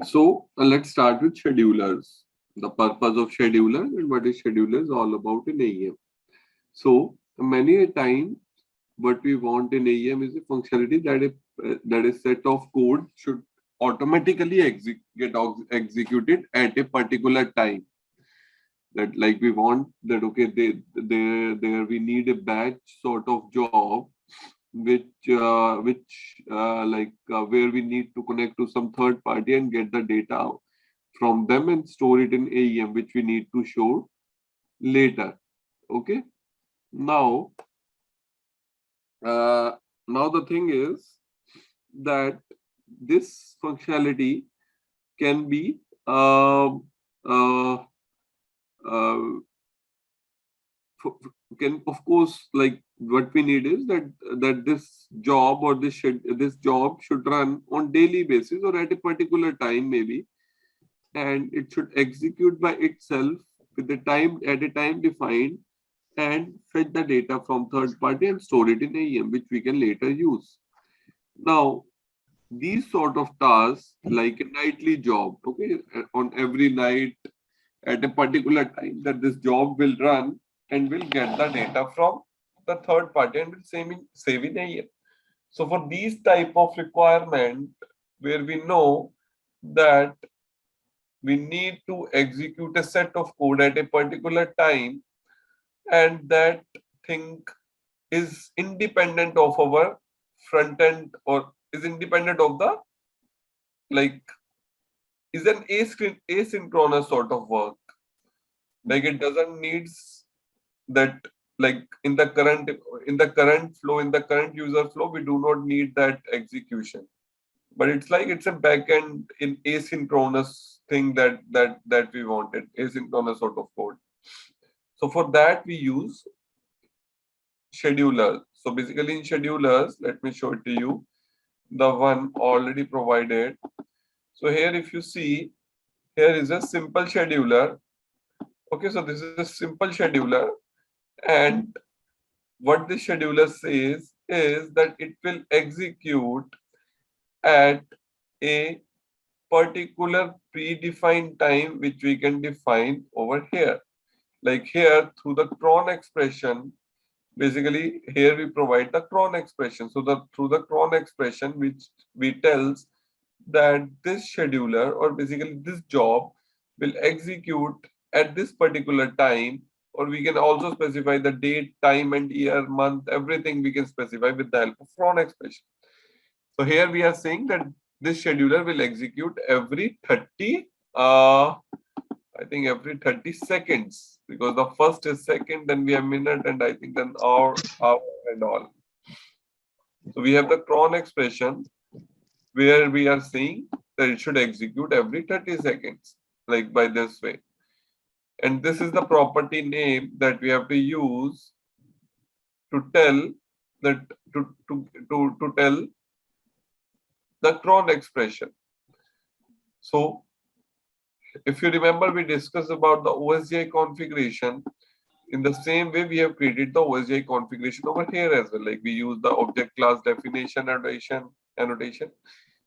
So let's start with schedulers. The purpose of schedulers and what is schedulers all about in AEM. So many a time what we want in AEM is a functionality that a set of code should automatically get executed at a particular time. That like we want that okay, there we need a batch sort of job which where we need to connect to some third party and get the data from them and store it in AEM, which we need to show later. Okay. Now, uh, now the thing is that this functionality can be uh, uh, can of course like what we need is that this job or this job should run on daily basis or at a particular time maybe, and it should execute by itself with the time at a time defined and fetch the data from third party and store it in AEM, which we can later use. Now, these sort of tasks, like a nightly job, okay, on every night at a particular time, that this job will run and will get the data from the third party and will save in AEM. So for these type of requirement, where we know that we need to execute a set of code at a particular time, and that thing is independent of our front end or is independent of the like is an asynchronous sort of work. Like it doesn't needs that like in the current flow, in the current user flow, we do not need that execution. But it's like it's a backend in asynchronous thing that we wanted, asynchronous sort of code. So for that we use schedulers. So basically in schedulers, let me show it to you, the one already provided. So here if you see, here is a simple scheduler. Okay, so this is a simple scheduler, and what the scheduler says is that it will execute at a particular predefined time which we can define over here. Like here through the cron expression, basically here we provide the cron expression. So the through the cron expression which we tells that this scheduler or basically this job will execute at this particular time, or we can also specify the date, time and year, month, everything we can specify with the help of cron expression. So here we are saying that this scheduler will execute every 30 I think every 30 seconds, because the first is second, then we have minute, and I think then hour and all. So we have the cron expression where we are saying that it should execute every 30 seconds, like by this way. And this is the property name that we have to use to tell that to tell the cron expression. So if you remember, we discussed about the Osgi configuration. In the same way, we have created the Osgi configuration over here as well. Like we use the object class definition annotation.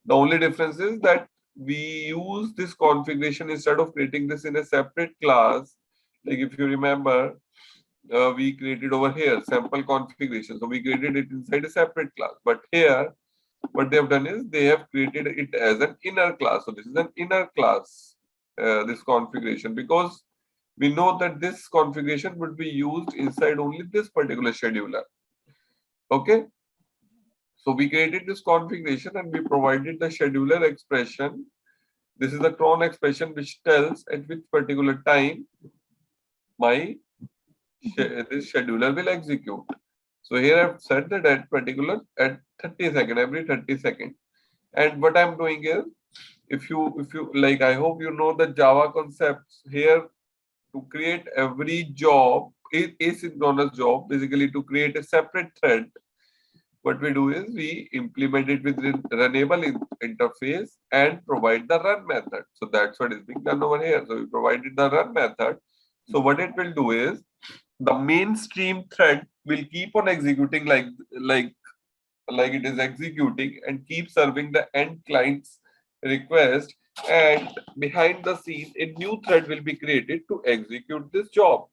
The only difference is that we use this configuration instead of creating this in a separate class. Like if you remember, we created over here sample configuration. So we created it inside a separate class. But here, what they have done is they have created it as an inner class. So this is an inner class, this configuration, because we know that this configuration would be used inside only this particular scheduler. Okay. So we created this configuration and we provided the scheduler expression. This is the cron expression which tells at which particular time this scheduler will execute. So here I've said that at 30 seconds, every 30 seconds. And what I'm doing is, if you like, I hope you know the Java concepts here. To create every job, asynchronous job, basically to create a separate thread, what we do is we implement it with runnable interface and provide the run method. So that's what is being done over here. So we provided the run method. So what it will do is the mainstream thread will keep on executing like it is executing and keep serving the end client's request and behind the scene, a new thread will be created to execute this job.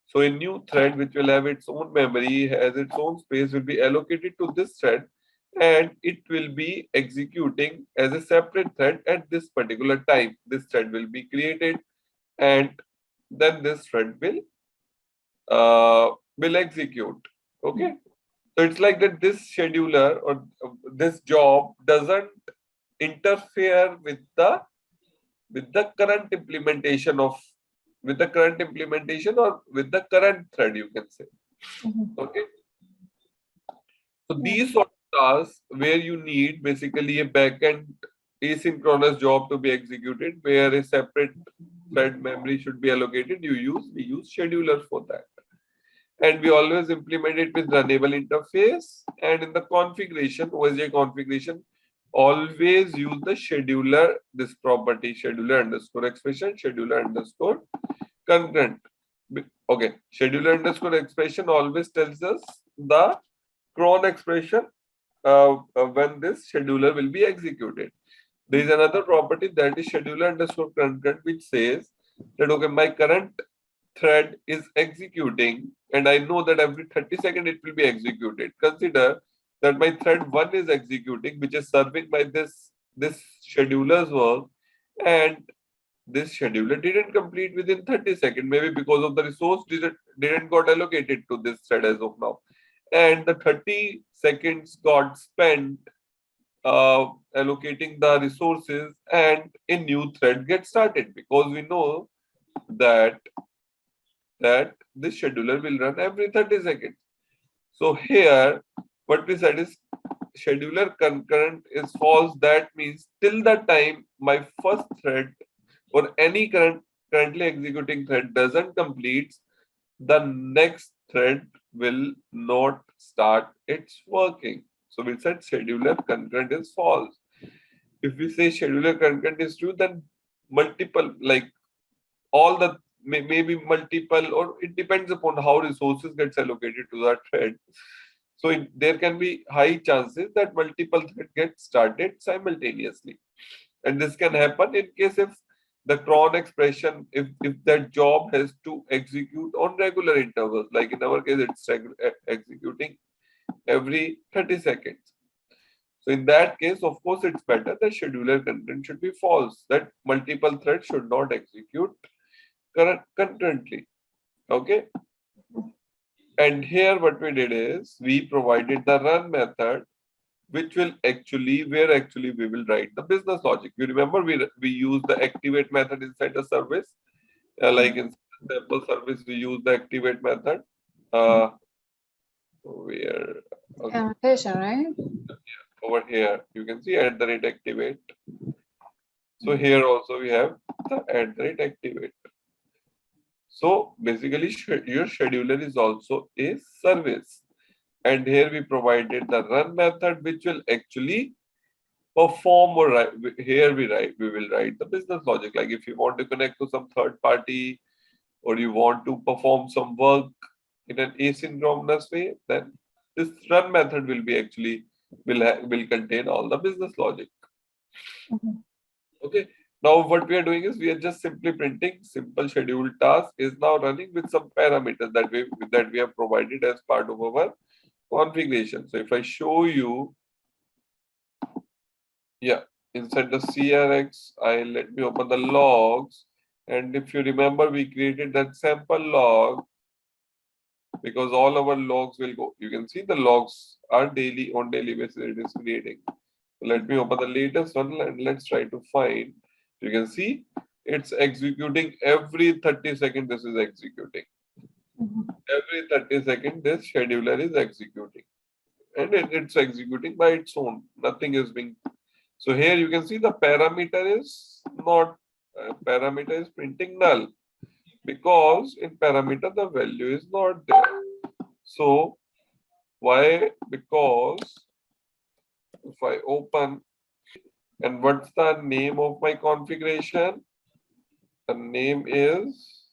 So a new thread which will have its own memory, has its own space, will be allocated to this thread, and it will be executing as a separate thread at this particular time. This thread will be created, and then this thread will execute. Okay. So it's like that this scheduler or this job doesn't interfere with the current implementation of with the current implementation or with the current thread, you can say. Okay. So these sort of tasks where you need basically a backend asynchronous job to be executed, where a separate thread memory should be allocated, we use schedulers for that. And we always implement it with runnable interface. And in the configuration, OSJ configuration, always use the scheduler, this property, scheduler underscore expression, scheduler underscore concurrent. Okay, scheduler underscore expression always tells us the cron expression when this scheduler will be executed. There is another property that is scheduler underscore concurrent, which says that okay, my current thread is executing and I know that every 30 seconds it will be executed. Consider that my thread 1 is executing, which is serving by this scheduler's work, and this scheduler didn't complete within 30 seconds, maybe because of the resource didn't got allocated to this thread as of now. And the 30 seconds got spent allocating the resources, and a new thread gets started because we know that this scheduler will run every 30 seconds. So here, what we said is scheduler concurrent is false. That means till the time my first thread or any currently executing thread doesn't complete, the next thread will not start its working. So we said scheduler concurrent is false. If we say scheduler concurrent is true, then multiple, like all the maybe multiple, or it depends upon how resources gets allocated to that thread. So there can be high chances that multiple threads get started simultaneously. And this can happen in case if the cron expression, if that job has to execute on regular intervals, like in our case, it's executing every 30 seconds. So in that case, of course, it's better the scheduler content should be false, that multiple threads should not execute concurrently. Okay. And here what we did is we provided the run method, which will actually, where actually we will write the business logic. You remember we use the activate method inside the service. Like in sample service, we use the activate method. Where Annotation, right? over here you can see @activate. So here also we have the @activate. So basically, your scheduler is also a service. And here we provided the run method, which will actually perform or write. Here we will write the business logic. Like if you want to connect to some third party or you want to perform some work in an asynchronous way, then this run method will be actually will contain all the business logic. Okay. Now what we are doing is we are just simply printing simple scheduled task is now running with some parameters that we have provided as part of our configuration. So if I show you, yeah, inside the CRX, let me open the logs. And if you remember, we created that sample log because all our logs will go. You can see the logs are on daily basis it is creating. So let me open the latest one and let's try to find. You can see it's executing every 30 seconds. This is executing. Every 30 seconds, this scheduler is executing. And it's executing by its own. Nothing is being. So here you can see the parameter is not, parameter is printing null because in parameter the value is not there. So why? Because if I open, and what's the name of my configuration? The name is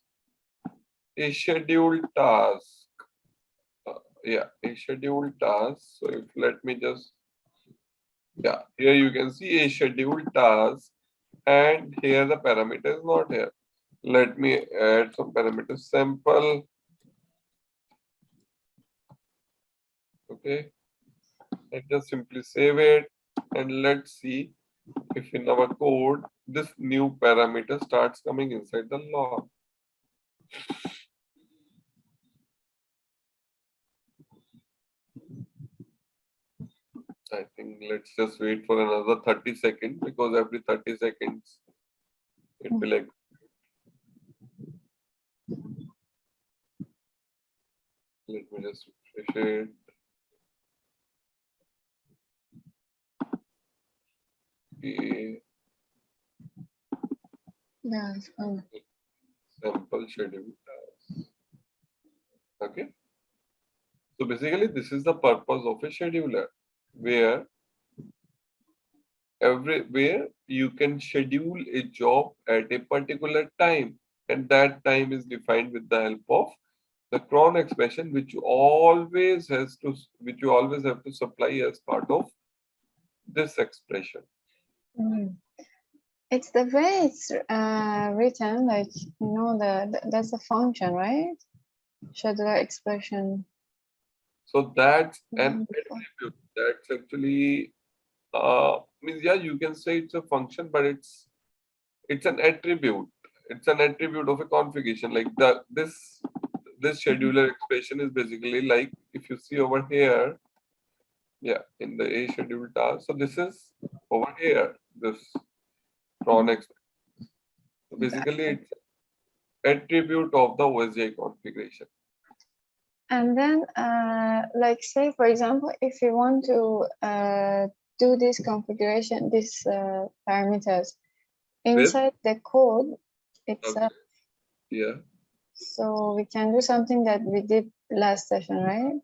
a scheduled task. Yeah, a scheduled task. So if let me just, yeah, here you can see a scheduled task and here the parameter is not here. Let me add some parameters. Sample. Okay. And just simply save it, and let's see if in our code this new parameter starts coming inside the log. I think let's just wait for another 30 seconds, because every 30 seconds it will execute. Let me just refresh it. Okay. Yeah, it's fine. Sample schedule task. Okay. So basically, this is the purpose of a scheduler, where everywhere you can schedule a job at a particular time, and that time is defined with the help of the cron expression, which you always have to supply as part of this expression. Mm. It's the way it's written, like, that's a function, right? Scheduler expression. So that's an Before. attribute. That's actually means, yeah, you can say it's a function, but it's an attribute. It's an attribute of a configuration. Like this scheduler expression is basically like, if you see over here, yeah, in the A schedule task. So this is over here, this cron expression. So basically, it's attribute of the OSGI configuration. And then, like, say, for example, if you want to do this configuration, these parameters With inside the code itself, yeah, so we can do something that we did last session, right?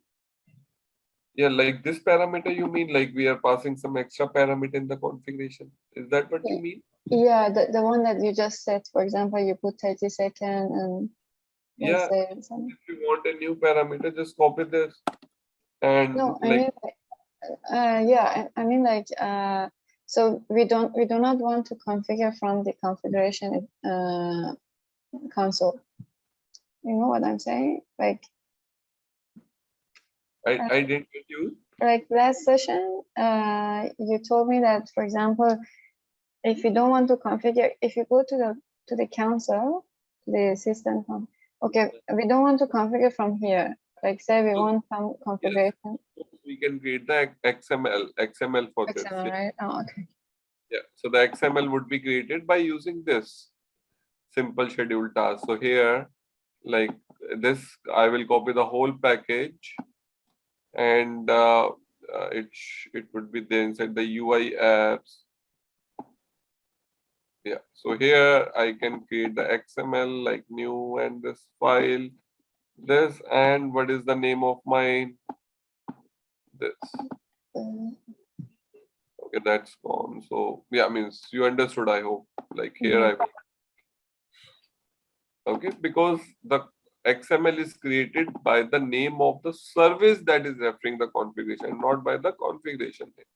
yeah, like this parameter, you mean like we are passing some extra parameter in the configuration? Is that what you mean? Yeah, the one that you just said, for example, you put 30 seconds and let's Yeah, say something. if you want a new parameter, just copy this and No, I like, mean, yeah, I mean, like, so we do not want to configure from the configuration console. You know what I'm saying? I didn't get you. Like last session, you told me that, for example, if you don't want to configure, if you go to the console, the system, okay, we don't want to configure from here. Like, say we So, want some yes, configuration. we can create the XML for this. XML, Yeah. right? Oh, okay. Yeah. So the XML would be created by using this simple schedule task. So here, like this, I will copy the whole package, and it would be there inside the UI apps. Yeah. So here I can create the XML, like new, and this file, this, and what is the name of mine? This. Uh, Okay, that's gone. So yeah, means you understood, I hope. Like here mhm. okay, because the XML is created by the name of the service that is referring the configuration, not by the configuration name.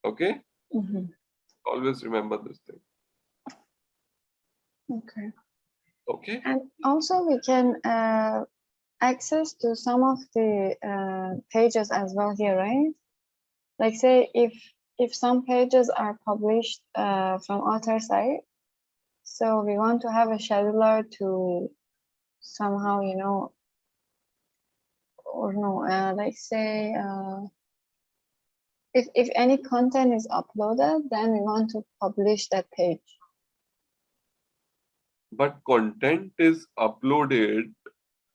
Okay, Mhm. always remember this thing. Okay. Okay, And also we can access to some of the pages as well here, right? Like, say if some pages are published from author side, so we want to have a scheduler to somehow, or no, like, say if any content is uploaded, then we want to publish that page. but content is uploaded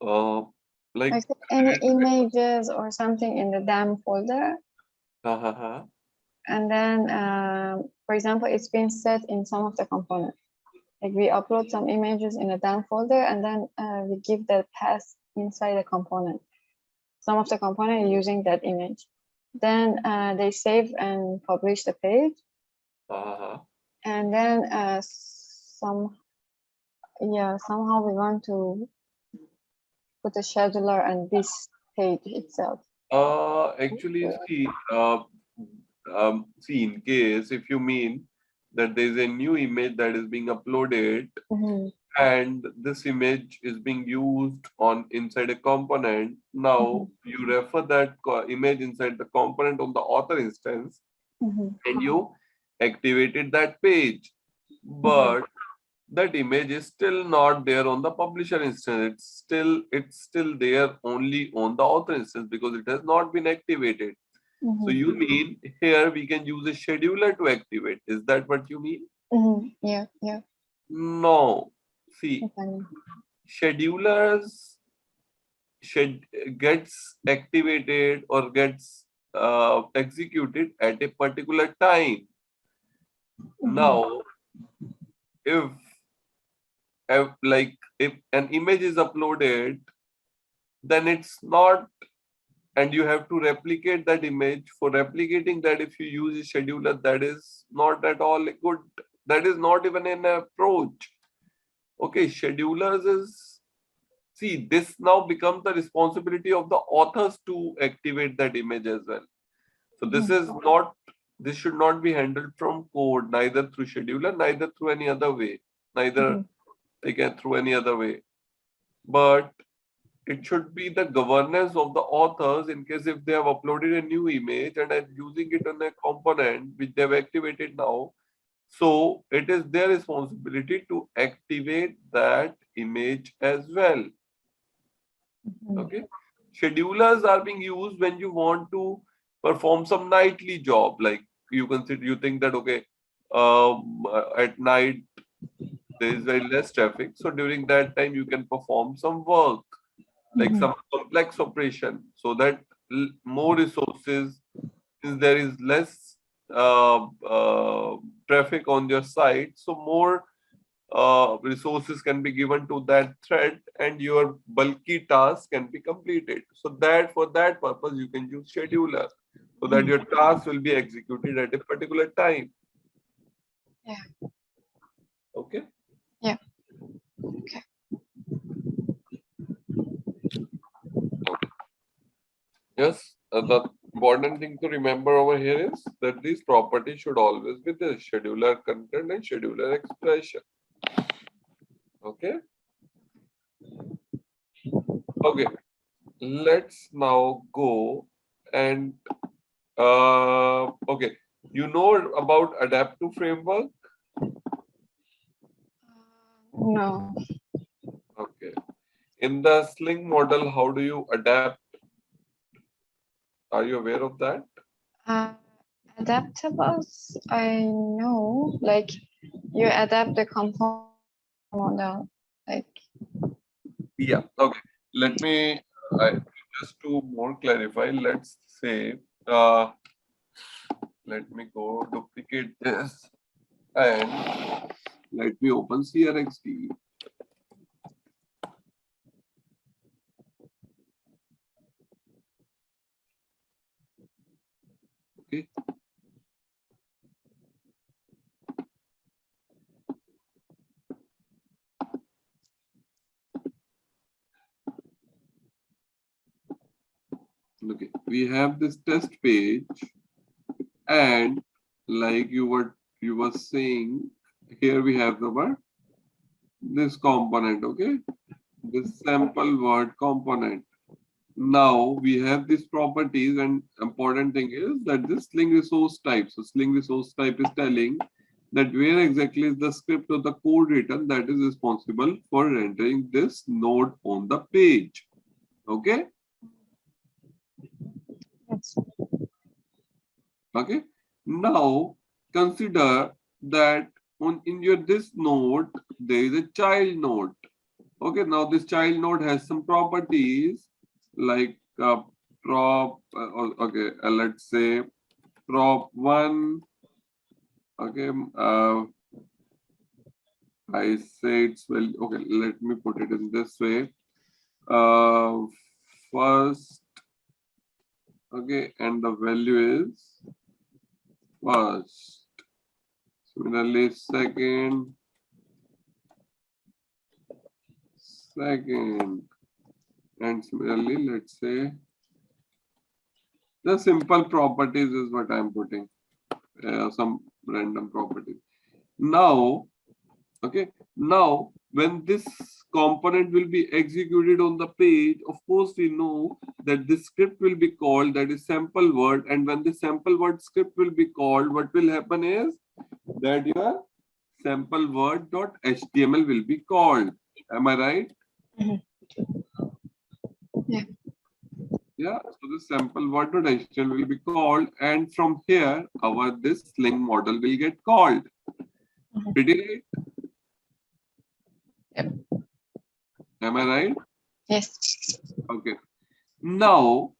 uh, like Like any images or something in the DAM folder, ha ha ha. and then, for example, it's been set in some of the components. Like, we upload some images in a DAM folder, and then we give the path inside the component. Some of the component using that image. Then they save and publish the page, Ha, ha, ha. and then somehow we want to put a scheduler on this page itself. Actually, see, in case if you mean that there is a new image that is being uploaded, and this image is being used on inside a component. Now you refer that image inside the component on the author instance, and you activated that page. But that image is still not there on the publisher instance. It's still there only on the author instance because it has not been activated. So you mean here we can use a scheduler to activate? Is that what you mean? Yeah, yeah. No. See, schedulers gets activated or gets executed at a particular time. Now, if if an image is uploaded, then it's not, and you have to replicate that image. For replicating that, if you use a scheduler, that is not at all good. That is not even an approach. Okay, schedulers is, see, this now becomes the responsibility of the authors to activate that image as well. So this should not be handled from code, neither through scheduler, neither through any other way, neither again through any other way. But it should be the governance of the authors in case if they have uploaded a new image and are using it on a component which they have activated now. So it is their responsibility to activate that image as well. Okay. Schedulers are being used when you want to perform some nightly job. Like you think that, okay, at night there is very less traffic. So during that time, you can perform some work, like some complex operation, so that more resources, since there is less traffic on your site, so more resources can be given to that thread and your bulky task can be completed. So that for that purpose, you can use scheduler so that your task will be executed at a particular time. Yeah. Okay. Yeah. Okay. Yes, the important thing to remember over here is that these properties should always be the scheduler content and scheduler expression. Okay. Okay. Let's now go and okay. You know about adaptive framework? No. Okay. In the sling model, how do you adapt? Are you aware of that? Adaptables, I know, like you adapt the component model, like. Yeah. Okay. Let me just to more clarify. Let's say, let me go duplicate this and let me open CRXD. Okay. Okay, we have this test page, and like you were saying, here we have the word, this component, okay, this sample word component. Now we have these properties, and important thing is that this Sling resource type. So Sling resource type is telling that where exactly is the script or the code written that is responsible for rendering this node on the page. Okay. Yes. Okay. Now consider that in your this node there is a child node. Okay. Now this child node has some properties like prop. Okay. Let's say prop 1. Okay. I say it's well. Okay. Let me put it in this way. First. Okay. And the value is first. Similarly, second, and similarly, let's say the simple properties is what I'm putting, some random properties. Now, okay, now when this component will be executed on the page, of course we know that this script will be called, that is sample word, and when the sample word script will be called, what will happen is that your sample word.html will be called. Am I right? Yeah. Yeah, so the sample word.html will be called, and from here our this sling model will get called. Pretty right? Yep. Am I right? Yes. Okay. Now,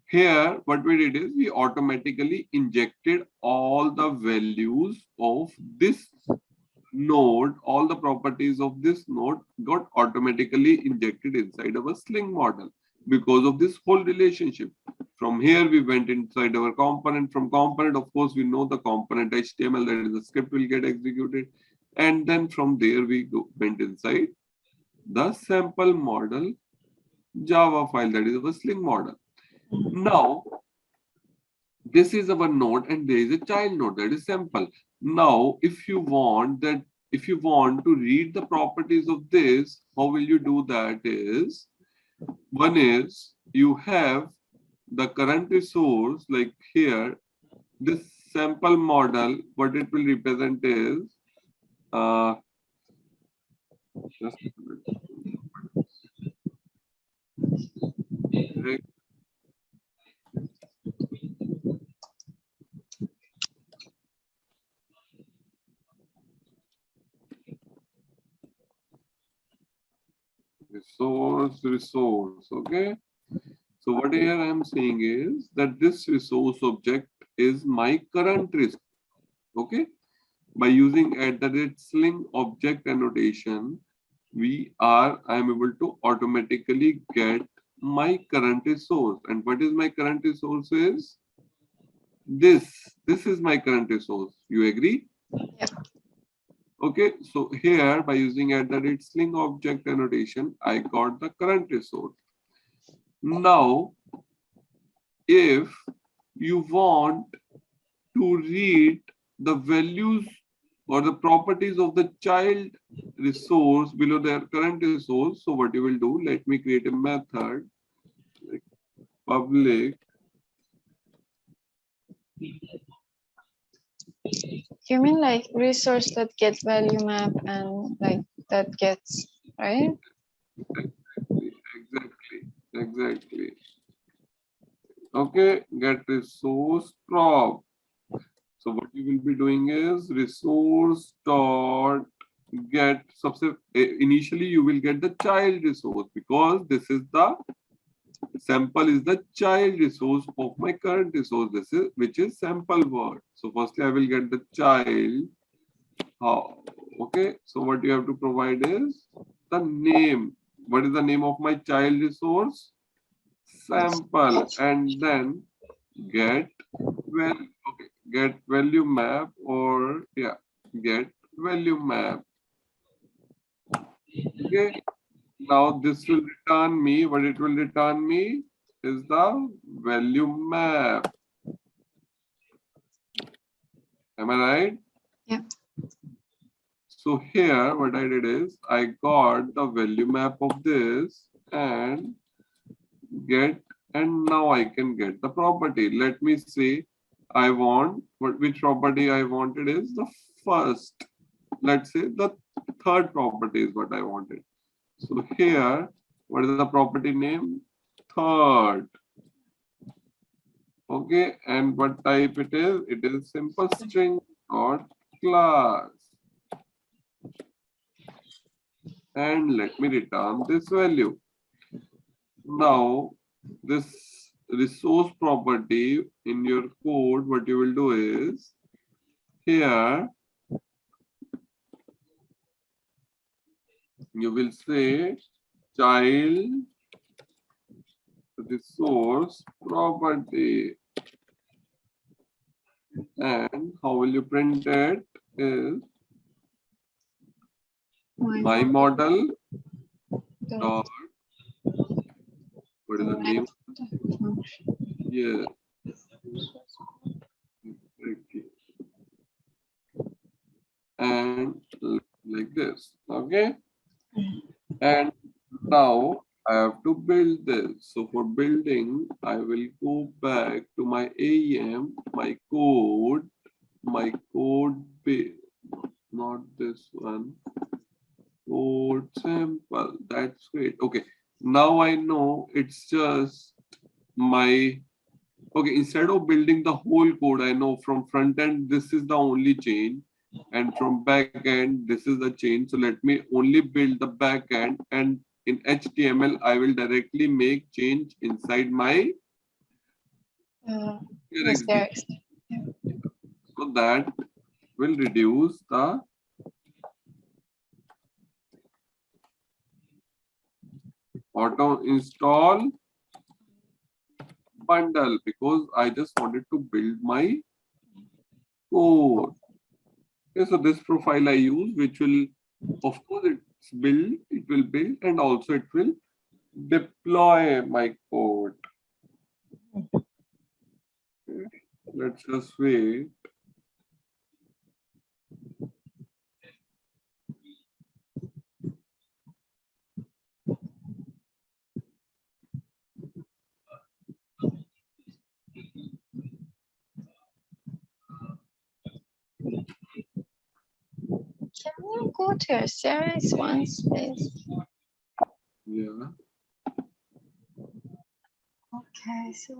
here what we did is we automatically injected all the values of this node, all the properties of this node got automatically injected inside our sling model because of this whole relationship. From here, we went inside our component. From component, of course, we know the component HTML, that is the script will get executed. And then from there, went inside the sample model Java file, that is our sling model. Now, this is our node and there is a child node, that is sample. Now, if you want to read the properties of this, how will you do that is, one is you have the current resource, like here, this sample model, what it will represent is, just resource, okay? So what here I am saying is that this resource object is my current resource, okay? By using @sling object annotation, I am able to automatically get my current resource. And what is my current resource is this. This is my current resource. You agree? Yep. Okay, so here by using @sling object annotation, I got the current resource. Now, if you want to read the values or the properties of the child resource below their current resource, so what you will do, let me create a method like public. You mean like resource that get value map and like that gets, right? Exactly. Okay, get resource prop. So what you will be doing is resource dot get initially you will get the child resource because this is the sample is the child resource of my current resource. This is which is sample word. So firstly I will get the child. Okay, so what you have to provide is the name. What is the name of my child resource? Sample, and then get get value map, or yeah, get value map. Okay, now this will return me, what it will return me is the value map. Am I right? Yeah. So here what I did is I got the value map of this and now I can get the property. Let me say I want which property I wanted is the first. Let's say the third property is what I wanted. So here, what is the property name? Third. Okay, and what type it is? It is simple string or class. And let me return this value. Now, this resource property in your code, what you will do is here you will say child resource property. And how will you print it is my model dot, what is the name? Yeah. Okay. and like this. Okay. And now I have to build this. So for building, I will go back to my AEM, my code base, not this one, code sample. That's great. Okay. Now I know it's just my, okay, instead of building the whole code, I know from front end, this is the only chain. And from back end, this is the chain. So let me only build the back end, and in HTML, I will directly make change inside my Yes, XD. there is. So that will reduce the auto install bundle, because I just wanted to build my code. Okay, so this profile I use, which will, of course, it will build, and also it will deploy my code. Okay, let's just wait. Can you go to your series once, please? Yeah. Okay, so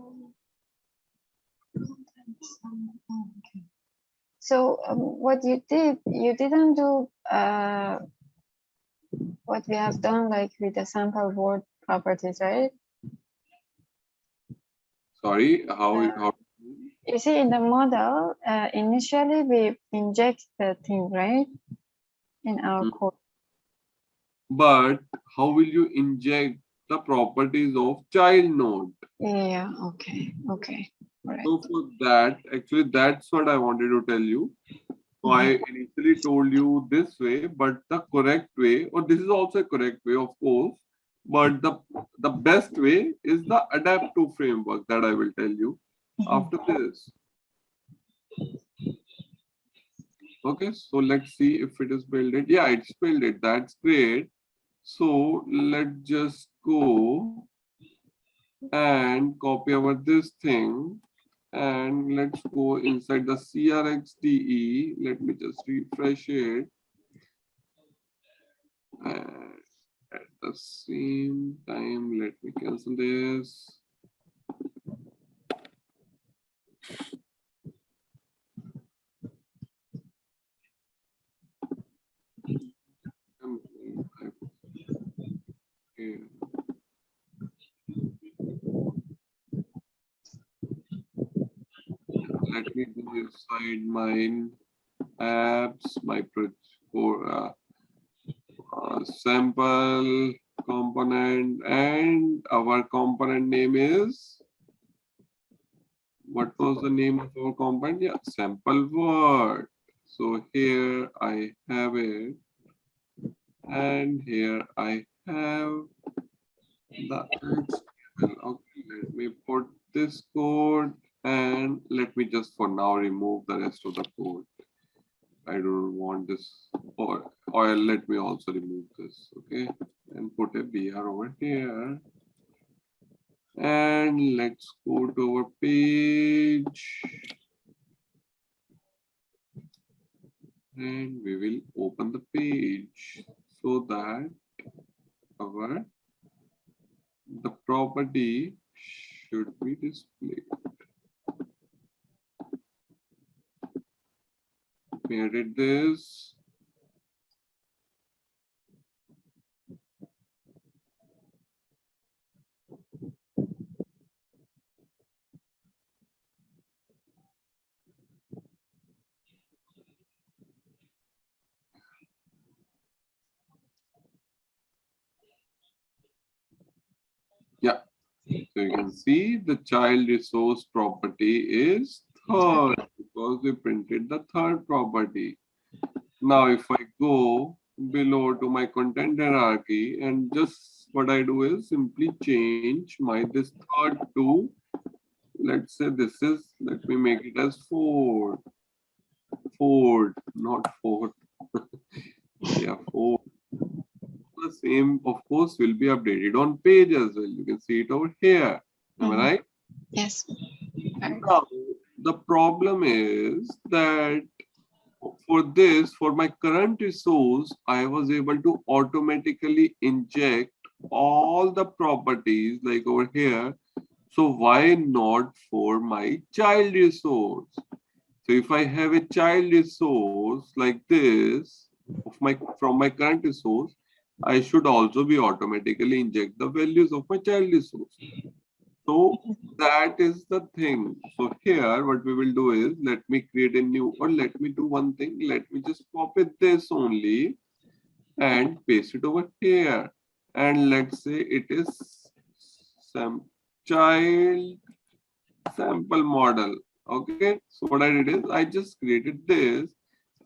okay. So what you did, you didn't do what we have done like with the sample word properties, right? Sorry, how? You see, in the model, initially we inject the thing, right, in our code. But how will you inject the properties of child node? Yeah, okay, okay. All right. So for that, actually, that's what I wanted to tell you. So I initially told you this way, but the correct way, or this is also a correct way, of course, but the best way is the adaptive framework that I will tell you after this. Okay, so let's see if it is built it. Yeah, it's built it. That's great. So let's just go and copy our this thing, and let's go inside the CRXDE. Let me just refresh it. And at the same time, let me cancel this. Okay. Let me go inside mine apps, my sample component, and our component name is, what was the name of our component? Yeah, sample word. So here I have it, and here I have the HTML. Okay, let me put this code, and let me just for now remove the rest of the code. I don't want this, or let me also remove this, okay, and put a BR over here. And let's go to our page, and we will open the page so that the property should be displayed. Let me edit this. Yeah, so you can see the child resource property is third, because we printed the third property. Now, if I go below to my content hierarchy, and just what I do is simply change my this third to, let's say this is, let me make it as fourth, not fourth. Yeah, 4. The same, of course, will be updated on page as well. You can see it over here. Am I right? Yes. Right. Now, the problem is that for this, for my current resource, I was able to automatically inject all the properties like over here. So why not for my child resource? So if I have a child resource like this of my from my current resource, I should also be automatically inject the values of my child resource. So that is the thing. So here what we will do is let me create a new, or let me do one thing. Let me just copy this only and paste it over here. And let's say it is some child sample model. Okay. So what I did is I just created this,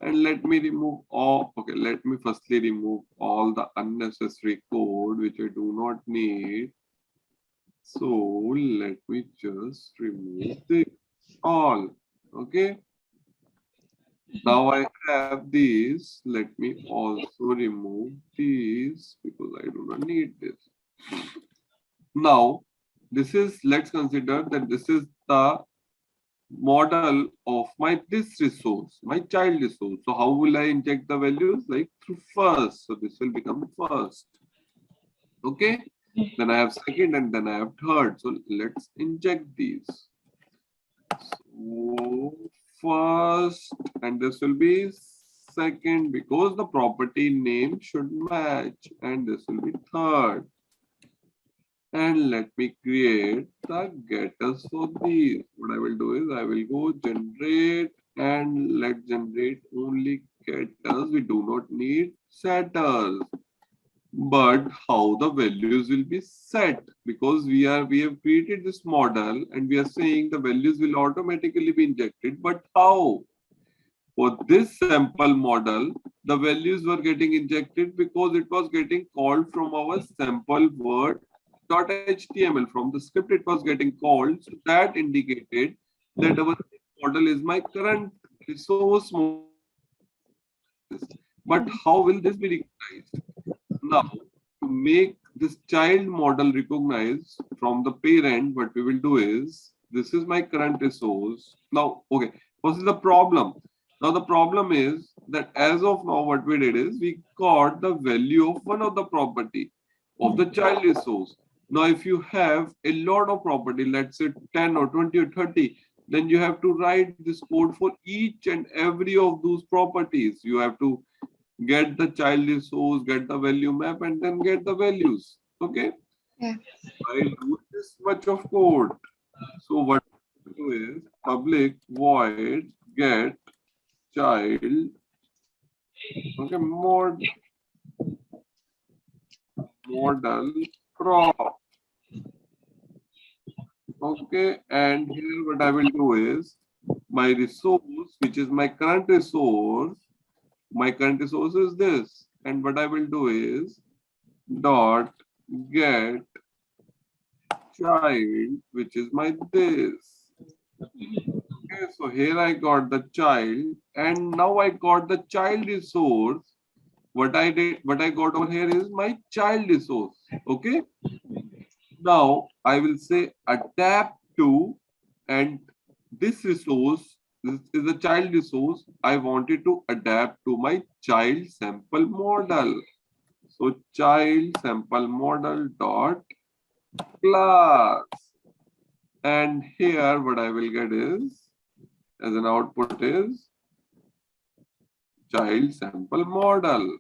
and let me remove all. Okay. Let me firstly remove all the unnecessary code which I do not need. So let me just remove the all. Okay. Now I have these. Let me also remove these because I do not need this. Now, this is, let's consider that this is the model of my this resource, my child resource. So how will I inject the values? Like through first. So this will become first. Okay. Then I have second and then I have third. So let's inject these. So first, and this will be second because the property name should match, and this will be third. And let me create the getters for these. What I will do is I will go generate and let generate only getters. We do not need setters. But how the values will be set, because we have created this model and we are saying the values will automatically be injected. But how? For this sample model, the values were getting injected because it was getting called from our sample word.html. From the script, it was getting called. So that indicated that our model is my current resource model like this. But how will this be recognized? Now, to make this child model recognize from the parent, what we will do is, this is my current resource. Now, okay, what is the problem? Now, the problem is that as of now, what we did is we got the value of one of the property of the child resource. Now, if you have a lot of property, let's say 10 or 20 or 30, then you have to write this code for each and every of those properties. You have to get the child resource, get the value map, and then get the values. Okay. Yeah. I do this much of code. So what I do is public void get child. Okay, model prop. Okay, and here what I will do is my resource, which is my current resource. My current resource is this, and what I will do is dot get child, which is my this. Okay, so here I got the child, and now I got the child resource. What I got over here is my child resource. Okay. Now I will say adapt to, and this resource, this is a child resource. I wanted to adapt to my child sample model. So child sample model dot class. And here what I will get is, as an output is child sample model.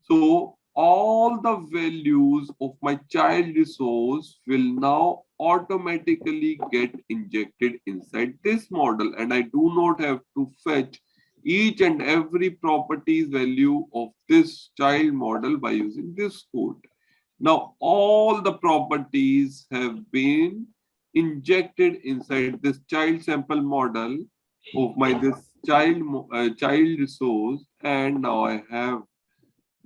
So all the values of my child resource will now automatically get injected inside this model, and I do not have to fetch each and every properties value of this child model by using this code. Now all the properties have been injected inside this child sample model of my this child resource, and now I have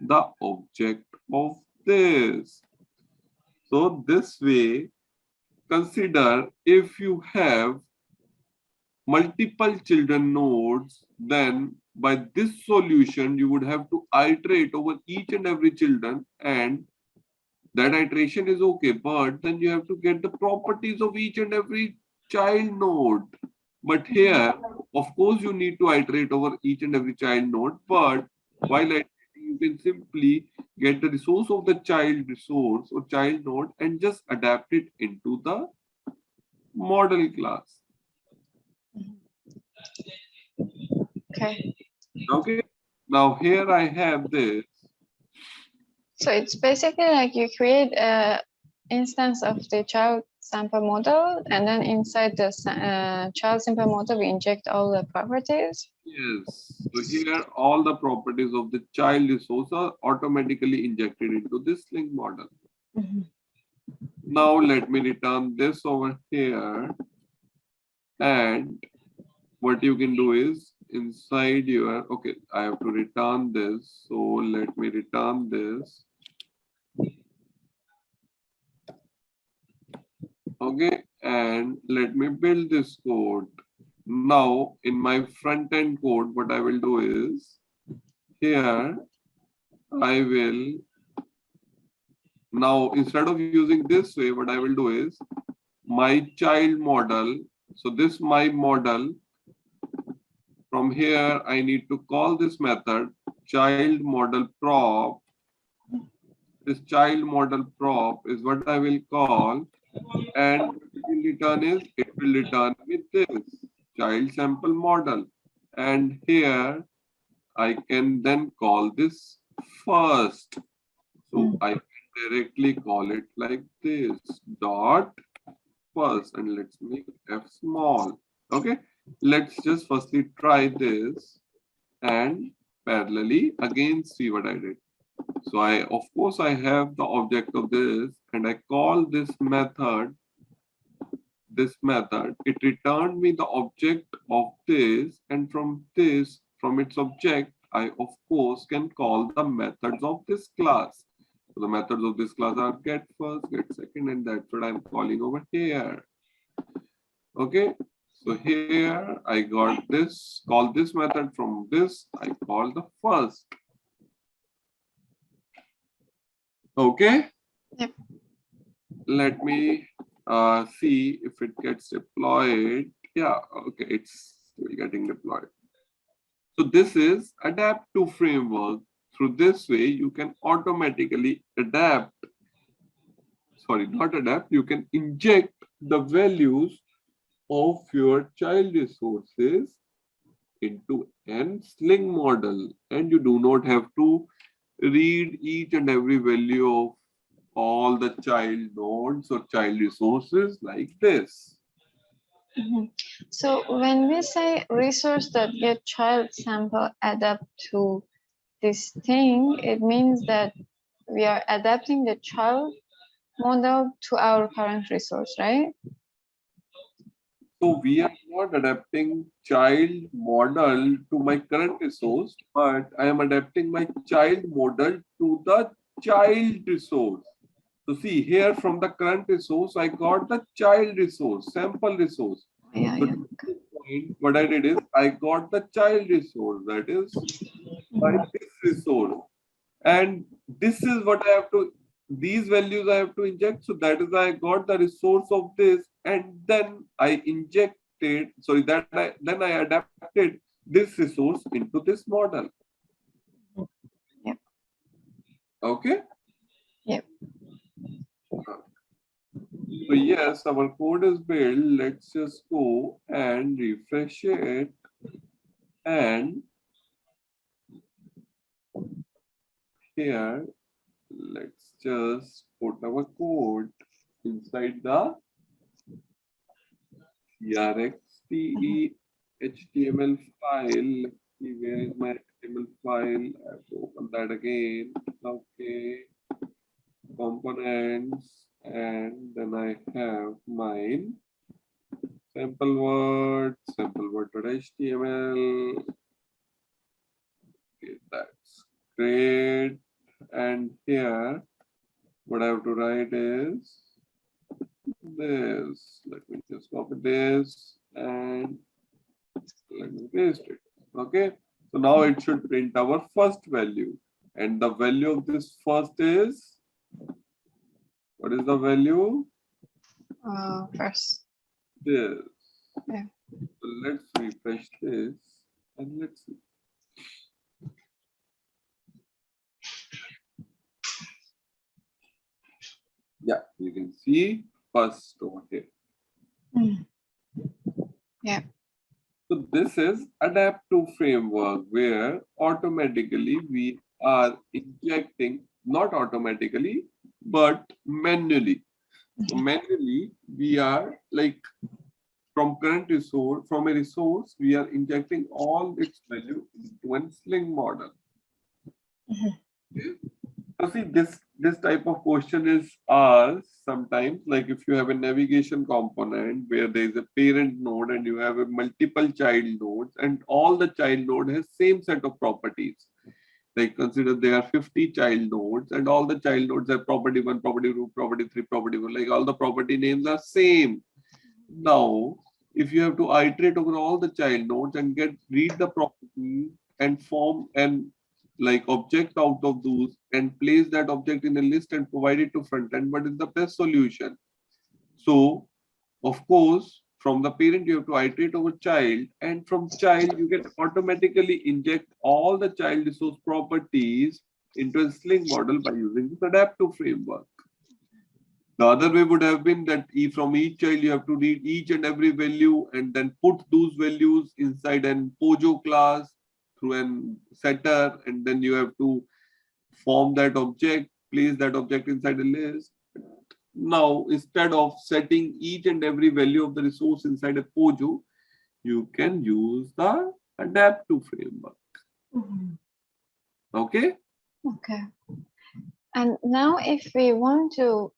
the object of this. So this way, consider if you have multiple children nodes, then by this solution, you would have to iterate over each and every children, and that iteration is okay, but then you have to get the properties of each and every child node. But here, of course, you need to iterate over each and every child node, but while iterating, you can simply get the resource of the child resource or child node and just adapt it into the model class. Okay. Okay. Now here I have this. So it's basically like you create a instance of the child sample model, and then inside the child sample model, we inject all the properties. Yes. So here all the properties of the child resource are automatically injected into this link model. Now let me return this over here, and what you can do is inside your, okay, I have to return this. So let me return this. Okay, and let me build this code. Now in my front end code, what I will do is here I will now, instead of using this way, what I will do is my child model. So this my model, from here I need to call this method child model prop. This child model prop is what I will call, and what it will return is it will return with this child sample model. And here I can then call this first. So I can directly call it like this dot first, and let's make f small. Okay, let's just firstly try this and parallelly again see what I did. So I, of course, I have the object of this, and I call this method, it returned me the object of this, and from this, from its object, I of course can call the methods of this class. So the methods of this class are get first, get second, and that's what I'm calling over here. Okay, so here I got this, call this method, from this I call the first. Okay. Yep. Let me see if it gets deployed. Yeah, okay, it's still getting deployed. So this is adapt to framework. Through this way, you can automatically adapt, sorry, not adapt, you can inject the values of your child resources into an sling model, and you do not have to read each and every value of all the child nodes or child resources like this. So when we say resource that get child sample adapt to this thing, it means that we are adapting the child model to our current resource, right? So we are not adapting child model to my current resource, but I am adapting my child model to the child resource. So see here from the current resource, I got the child resource, sample resource. Yeah, So yeah. to this point, what I did is I got the child resource, that is by this resource. And this is what I have to, these values I have to inject. So that is I got the resource of this, and then I injected, sorry, then I adapted this resource into this model. Yep. Okay. Yep. So yes, our code is built. Let's just go and refresh it, and here let's just put our code inside the CRXTE HTML file. Let's see, where is my HTML file? I have to open that again. Okay, components, and then I have mine sample word.html. Okay, that's great. And here, what I have to write is this. Let me just copy this and let me paste it. Okay, so So now it should print our first value. And the value of this first is, what is the value? First. This. Yeah. So let's refresh this and let's see. Yeah, you can see first over here. Yeah. So this is adaptive framework where automatically we are injecting, not automatically, but manually. So manually we are like from current resource, from a resource, we are injecting all its value into one sling model. Okay? So see, this type of question is asked sometimes, like if you have a navigation component where there is a parent node and you have a multiple child nodes, and all the child node has same set of properties. Like consider there are 50 child nodes and all the child nodes have property 1, property 2, property 3, property 4. Like all the property names are same. Now, if you have to iterate over all the child nodes and read the property and form an like object out of those and place that object in a list and provide it to front end, what is the best solution? So, of course, from the parent you have to iterate over child, and from child you can automatically inject all the child resource properties into a sling model by using this adaptive framework. The other way would have been that from each child you have to read each and every value and then put those values inside an Pojo class through an setter, and then you have to form that object, place that object inside a list. Now, instead of setting each and every value of the resource inside a Pojo, you can use the adaptive framework. Okay? Okay. And now if we want to,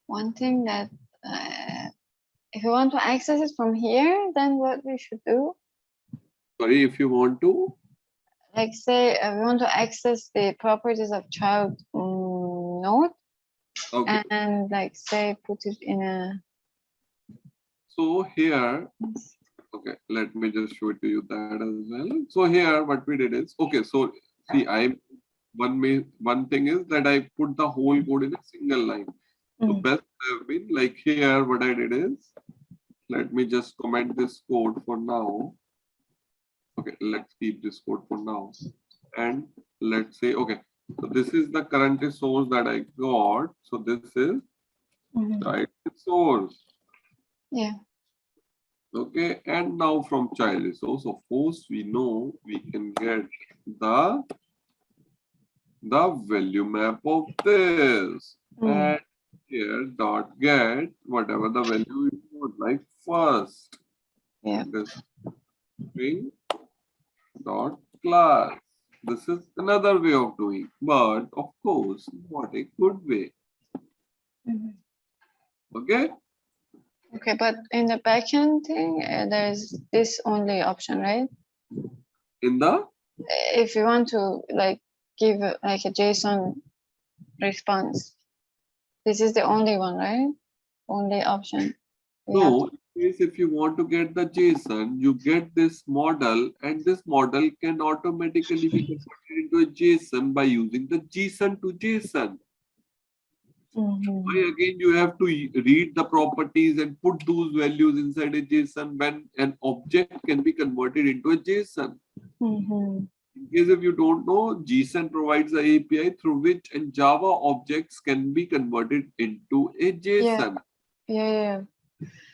one thing that, if you want to access it from here, then what we should do? Sorry, if you want to? Like say we want to access the properties of child node, Okay. and like say put it in a. So here, okay, let me just show it to you that as well. So here what we did is, okay, so see, one thing is that I put the whole code in a single line. So best would have been like here what I did is, let me just comment this code for now. Okay, let's keep this code for now. And let's say, okay, so this is the current resource that I got. So this is child resource. Yeah. Okay, and now from child resource, of course, we know we can get the value map of this. And here dot get whatever the value you would like first. Yeah. This string dot class. This is another way of doing, but of course, not a good way. Okay. Okay, but in the backend thing, there's this only option, right? In the If you want to like give like a JSON response, this is the only one, right? Only option. no, if you want to get the JSON, you get this model, and this model can automatically be converted into a JSON by using the JSON to JSON. Why again you have to read the properties and put those values inside a JSON when an object can be converted into a JSON. In case if you don't know, JSON provides an API through which and Java objects can be converted into a JSON. Yeah.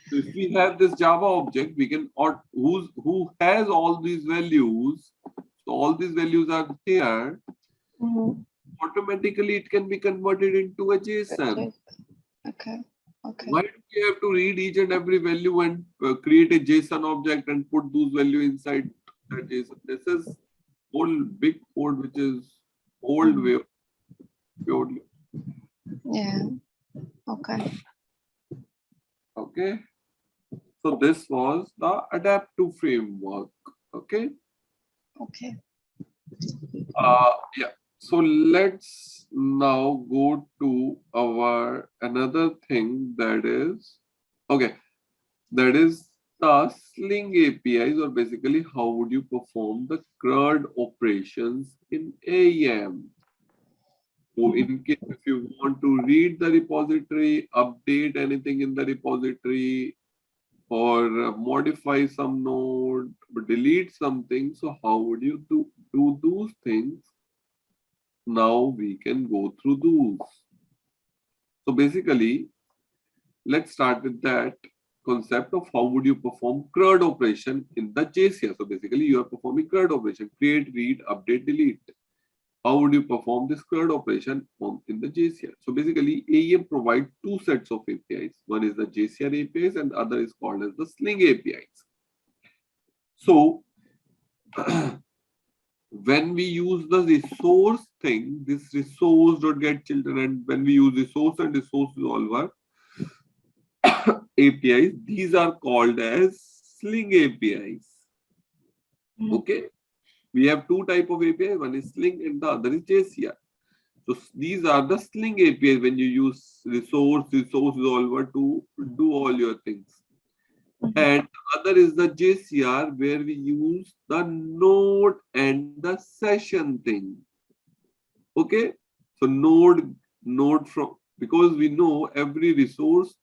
So if we have this Java object, we can who has all these values. So all these values are here. Automatically, it can be converted into a JSON. Okay. Why do we have to read each and every value and create a JSON object and put those values inside that JSON? This is whole big code which is old way of purely. Yeah. Okay. Okay. So this was the adaptive framework. Okay. Okay. Yeah. So let's now go to our another thing that is okay. That is The Sling APIs, or basically how would you perform the CRUD operations in AEM. So in case if you want to read the repository, update anything in the repository, or modify some node, or delete something, so how would you do those things? Now we can go through those. So basically, let's start with that concept of how would you perform CRUD operation in the JCR. So basically, you are performing CRUD operation: create, read, update, delete. How would you perform this CRUD operation in the JCR? So basically, AEM provides two sets of APIs. One is the JCR APIs and the other is called as the Sling APIs. So when we use the resource thing, this resource.getChildren, and when we use resource and resource resolver APIs, these are called as Sling APIs. Okay, we have two type of API. One is Sling and the other is JCR. So these are the Sling APIs when you use resource resolver to do all your things. And the other is the JCR where we use the node and the session thing. Okay, so node from, because we know every resource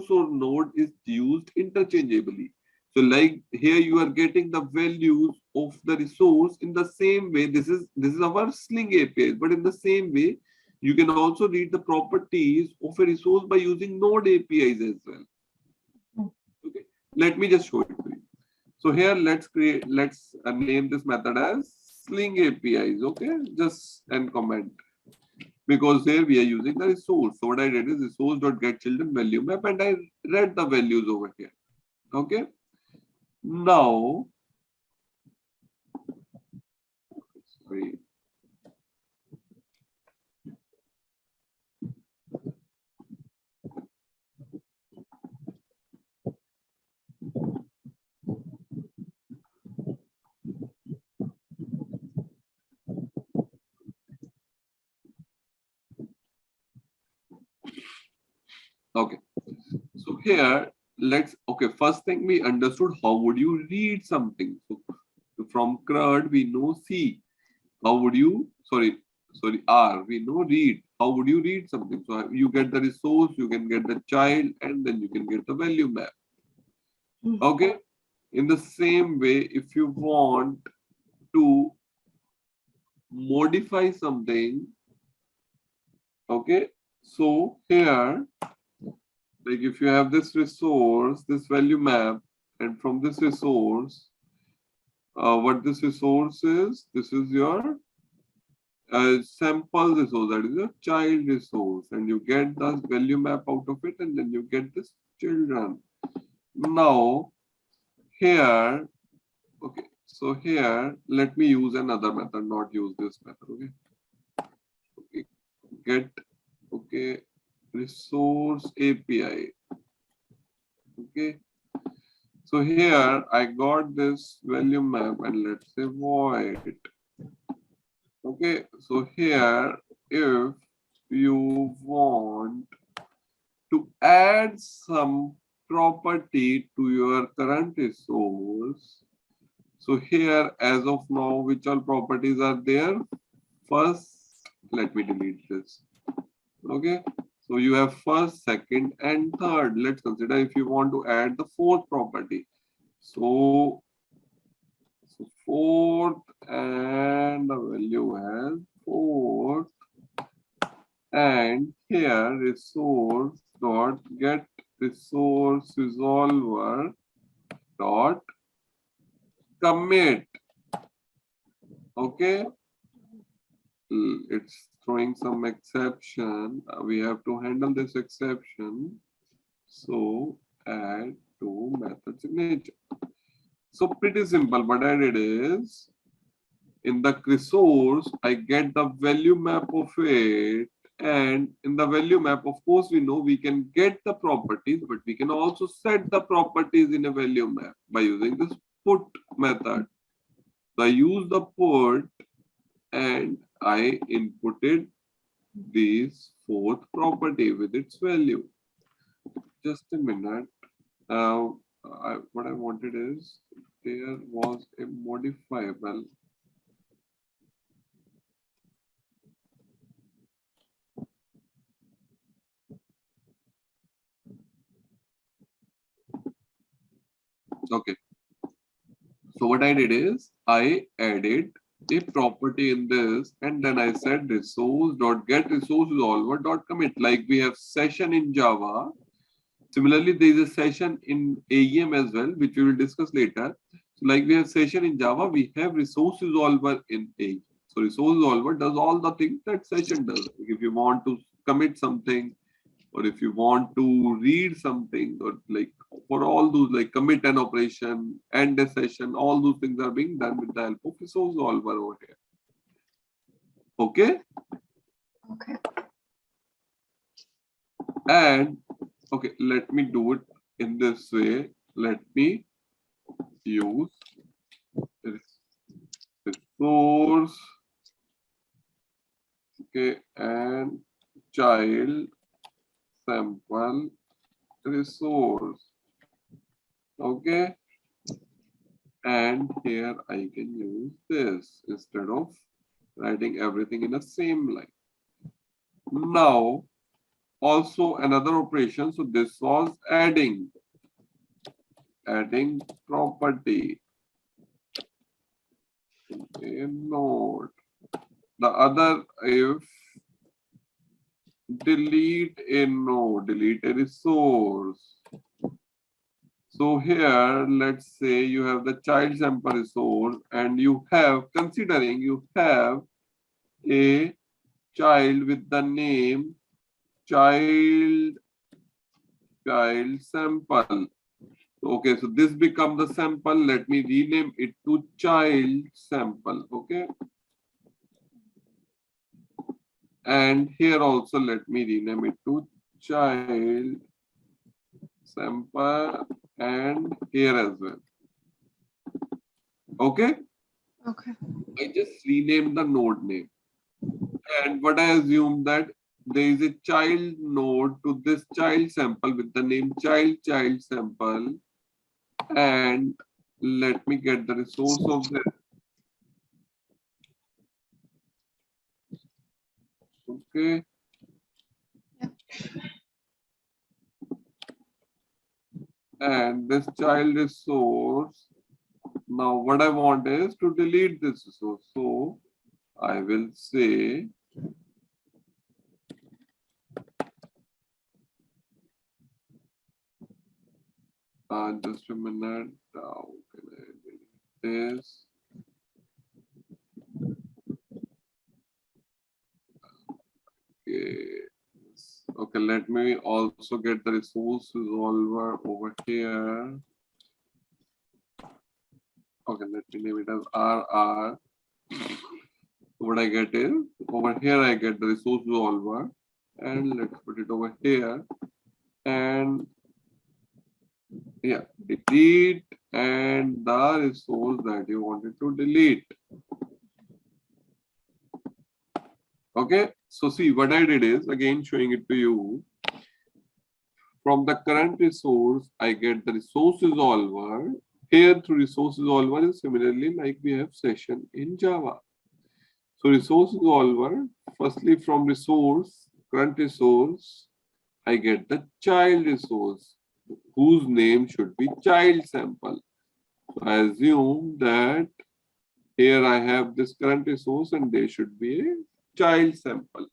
or node is used interchangeably. So like here you are getting the values of the resource in the same way. This is our Sling API, but in the same way, you can also read the properties of a resource by using node APIs as well. Okay, let me just show it to you. So here let's name this method as Sling APIs. Okay, just and comment, because here we are using the resource. So what I did is resource.getChildren value map, and I read the values over here. Okay. Now, sorry. Okay. So here, first thing we understood, how would you read something? So from CRUD, we know C. How would you, R, we know read. How would you read something? So you get the resource, you can get the child, and then you can get the value map. Okay. In the same way, if you want to modify something, okay, so here, like if you have this resource, this value map, and from this resource, what this resource is, this is your sample resource, that is your child resource, and you get the value map out of it, and then you get this children. Now, here, okay, so here, let me use another method, not use this method, okay? Okay, get, okay, resource API. Okay, so here I got this value map, and let's say void. Okay, so here if you want to add some property to your current resource, so here as of now, which all properties are there? First, let me delete this. Okay, so you have first, second, and third. Let's consider if you want to add the fourth property. So fourth, and the value as fourth, and here resource dot get resource resolver dot commit. Okay, it's throwing some exception. We have to handle this exception. So add to method signature. So pretty simple. What I did is, in the resource, I get the value map of it. And in the value map, of course, we know we can get the properties, but we can also set the properties in a value map by using this put method. So I use the put, and I inputted this fourth property with its value. Just a minute. what I wanted is there was a modifiable. Okay. So what I did is I added a property in this, and then I said resource dot get resource resolver dot commit. Like we have session in Java. Similarly, there is a session in AEM as well, which we will discuss later. So like we have session in Java, we have resource resolver in AEM. So resource resolver does all the things that session does. Like if you want to commit something, or if you want to read something, or like for all those like commit an operation, end a session, all those things are being done with the help of resource resolver over here. Okay. Okay. And okay, let me do it in this way. Let me use resource, okay, and child sample resource, okay, and here I can use this instead of writing everything in the same line. Now also another operation, so this was adding property, a node. The other, if delete a node, delete a resource. So here, let's say you have the child sample resource and you have, considering you have a child with the name child sample. Okay, so this becomes the sample. Let me rename it to child sample. Okay. And here also let me rename it to child sample, and here as well. Okay. Okay. I just renamed the node name. And what I assume that there is a child node to this child sample with the name child sample. And let me get the resource of this. Okay. And this child resource. Now what I want is to delete this resource. So I will say just a minute. How can I delete this? Okay. Okay, let me also get the resource resolver over here. Okay, let me name it as RR. What I get is over here I get the resource resolver, and let's put it over here, and yeah, delete and the resource that you wanted to delete. Okay, so see what I did is again showing it to you. From the current resource, I get the resource resolver. Here through resource resolver is similarly like we have session in Java. So resource resolver, firstly from resource, current resource, I get the child resource whose name should be child sample. So I assume that here I have this current resource and there should be a child sample.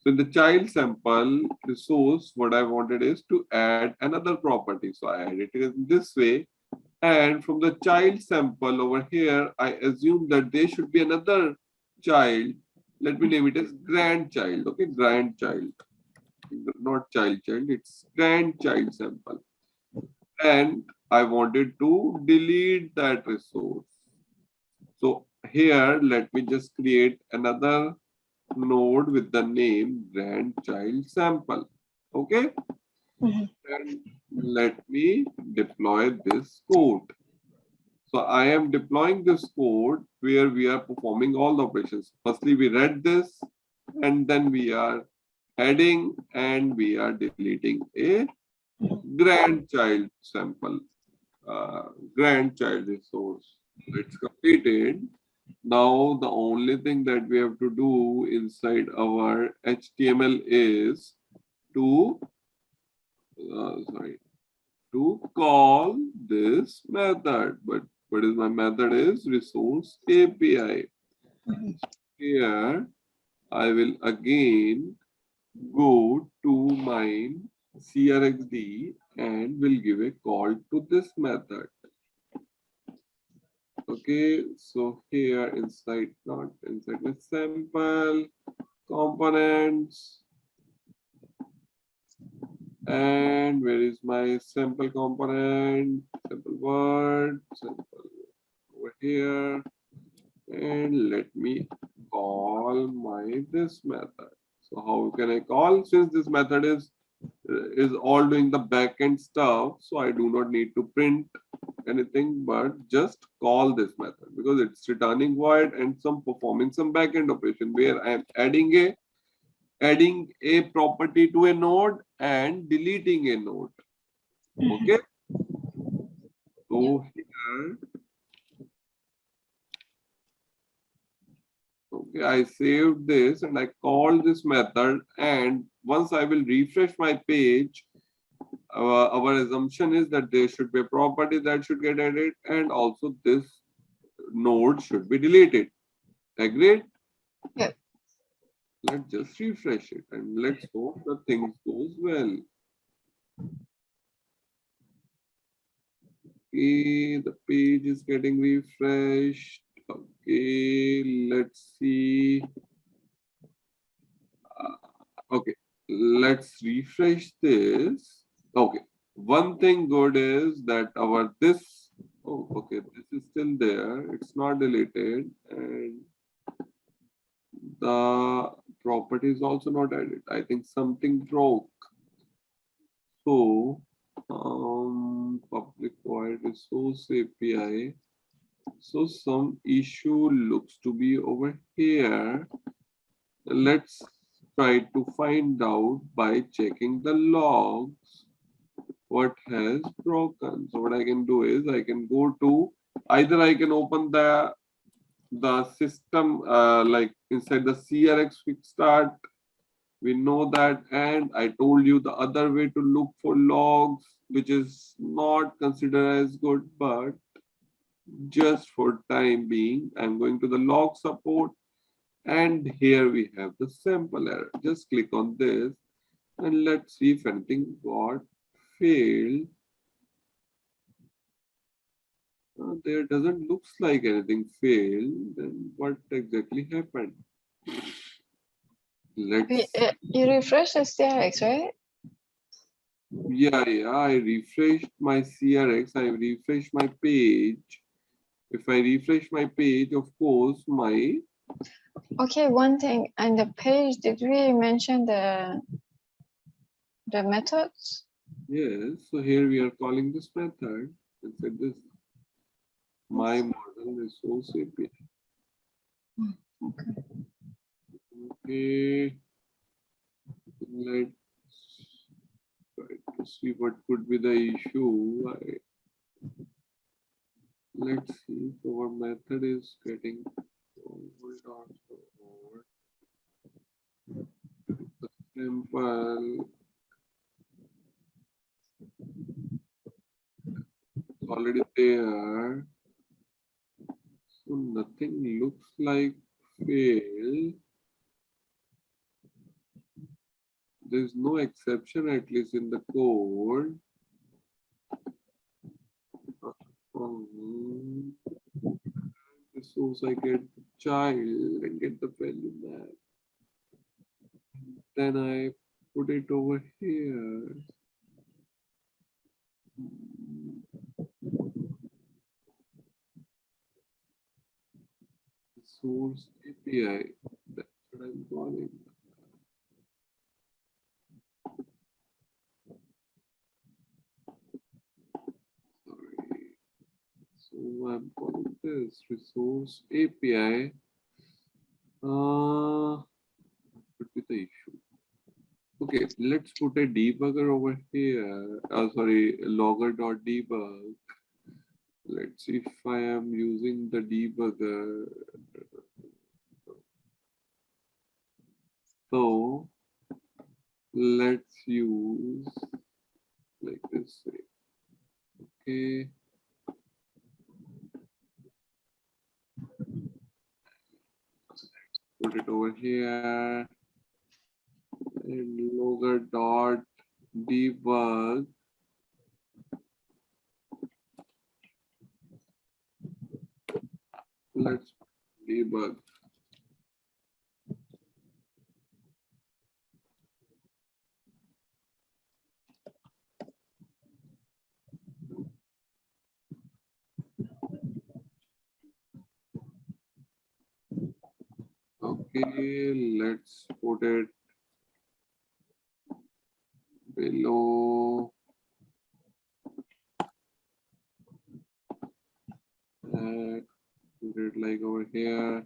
So in the child sample resource, what I wanted is to add another property. So I added it in this way. And from the child sample over here, I assume that there should be another child. Let me name it as grandchild. Okay, grandchild. Not child, it's grandchild sample. And I wanted to delete that resource. So here, let me just create another node with the name grandchild sample. Okay. And let me deploy this code. So I am deploying this code where we are performing all the operations. Firstly, we read this, and then we are adding and we are deleting a grandchild sample. grandchild resource. It's completed. Now the only thing that we have to do inside our HTML is to sorry, to call this method. But what is my method is resource API. Mhm. Here I will again go to my CRXD and will give a call to this method. Okay, so here inside, not inside the sample components, and where is my sample component? Sample word, sample over here, and let me call my this method. So how can I call? Since this method is all doing the backend stuff, so I do not need to print anything but just call this method because it's returning void and some performing some backend operation where I am adding a property to a node and deleting a node. Okay, Yeah. so here, okay, I saved this and I called this method, and once I will refresh my page, our assumption is that there should be a property that should get added and also this node should be deleted. Agreed? Yeah. Let's just refresh it and let's hope the things goes well. Okay, the page is getting refreshed. Okay, let's see. Okay, let's refresh this. Okay, one thing good is that our this, oh, okay, this is still there. It's not deleted and the property is also not added. I think something broke. So, public void resource API. So some issue looks to be over here. Let's try to find out by checking the logs what has broken. So what I can do is I can go to either I can open the system like inside the CRX quick start. We know that, and I told you the other way to look for logs, which is not considered as good, but just for time being, I'm going to the log support, and here we have the sample error. Just click on this, and let's see if anything got failed. There doesn't looks like anything failed. Then what exactly happened? Let's You refresh the CRX, right? yeah, I refreshed my CRX, I refreshed my page. If I refresh my page, of course, my Okay, one thing on the page, did we mention the methods? yes, so here we are calling this method. Let's say this my model resource API. Okay. Okay, let's try to see what could be the issue. Let's see if our method is getting hold on the sample already there. So nothing looks like fail. There's no exception at least in the code. Um, Suppose I get the child and get the value back. Then I put it over here. Source API. That's what I'm calling. Sorry. So I'm calling this resource API. Could be the issue. Okay, let's put a debugger over here. Sorry, logger.debug. Let's see if I am using the debugger. So let's use like this way. Okay. Put it over here and logger dot debug. Let's debug. Okay, let's put it below that. Put it like over here.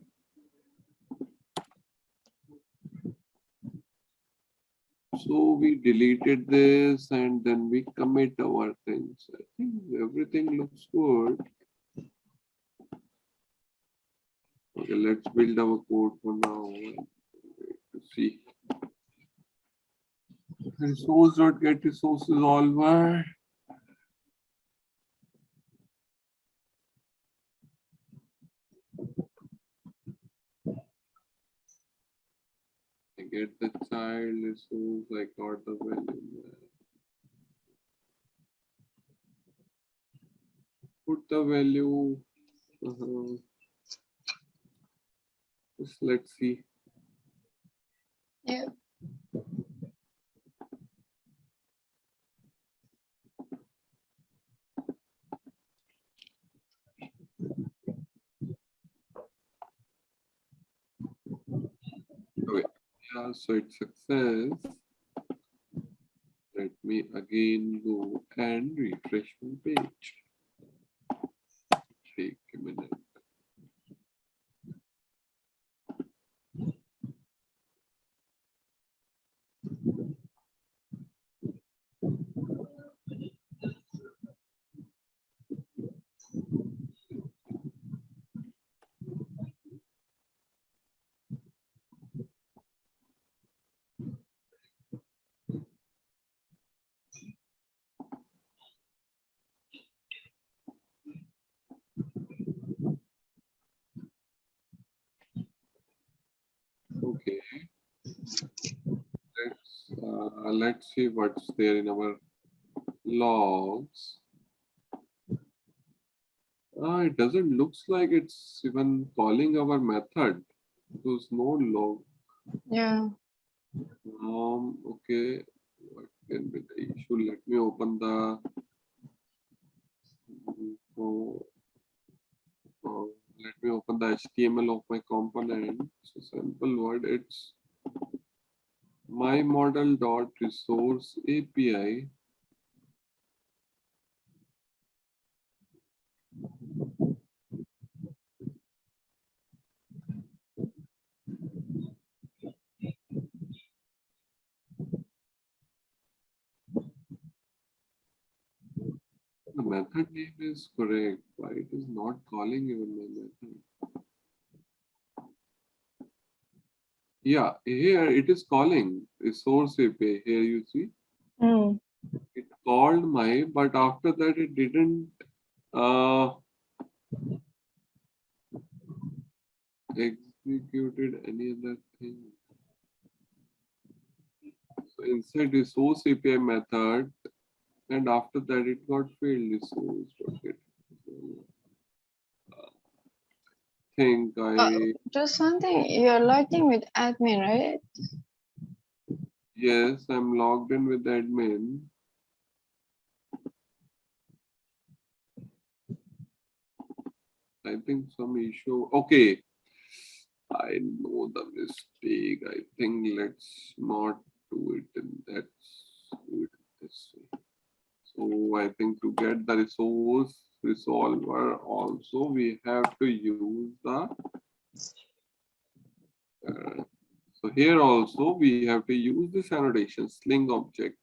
So we deleted this and then we commit our things. I think everything looks good. Okay, let's build our code for now and wait to see. Resource.get resources all were. I get the child resource, I got the value. Put the value. Just let's see. Yeah. Okay. Yeah, so it's success. Let me again go and refresh my page. Take a minute. Okay. Let's see what's there in our logs. It doesn't looks like it's even calling our method. There's no log. Yeah. Okay. What can be the issue? Let me open the oh, let me open the HTML of my component. So simple word. It's my model dot resource API. The method name is correct. Why it is not calling even my method? Yeah, here it is calling resource API. Here you see Mm. it called my, but after that it didn't uh, executed any other thing. So inside resource API method, and after that it got failed resource. Okay. Think I Just one thing, you're logging with admin, right? yes, I'm logged in with admin. I think some issue. Okay, I know the mistake. I think let's not do it in that. Do it this way. So I think to get the resource resolver also we have to use the so here also we have to use this annotation sling object.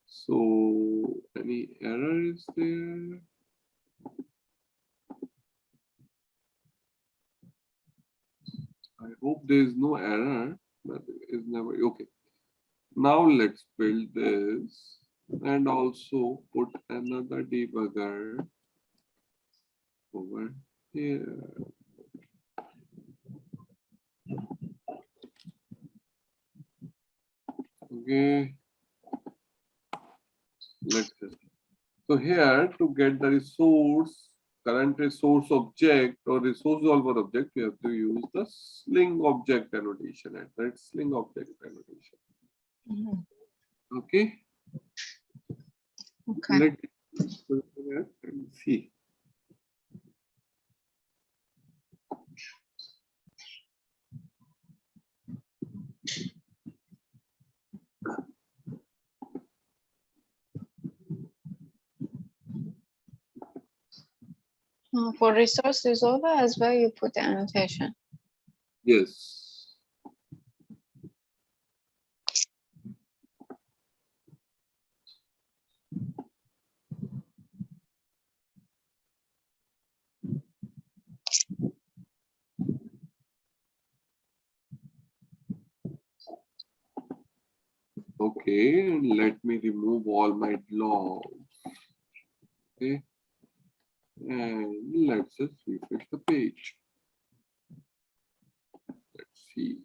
So any error is there? I hope there is no error, but it's never okay. Now let's build this and also put another debugger over here. Okay, let's just. So here to get the resource, current resource object or resource solver object, you have to use the sling object annotation at that sling object annotation. Okay. Okay. Let's go here and see. For resource resolver as well, you put the annotation. Yes. Okay, and let me remove all my logs. Okay, and let's just refresh the page. Let's see.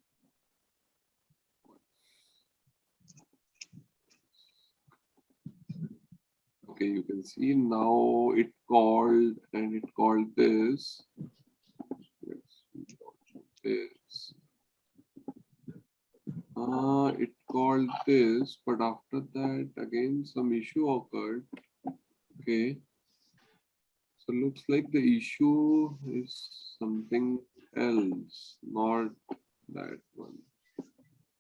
Okay, you can see now it called and it called this. Let's see this. It called this, but after that again some issue occurred. Okay. So looks like the issue is something else, not that one.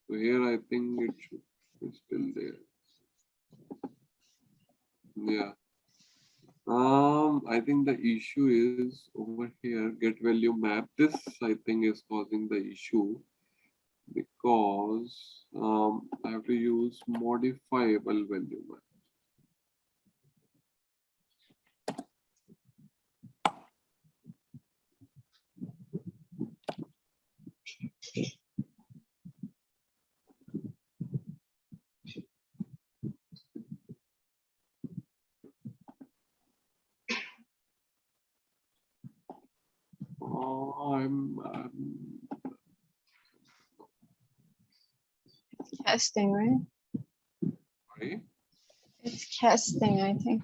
So here I think it should be still there. Yeah. I think the issue is over here, get value map. This I think is causing the issue because I have to use modifiable value map. I'm Casting, right? sorry. It's casting, I think.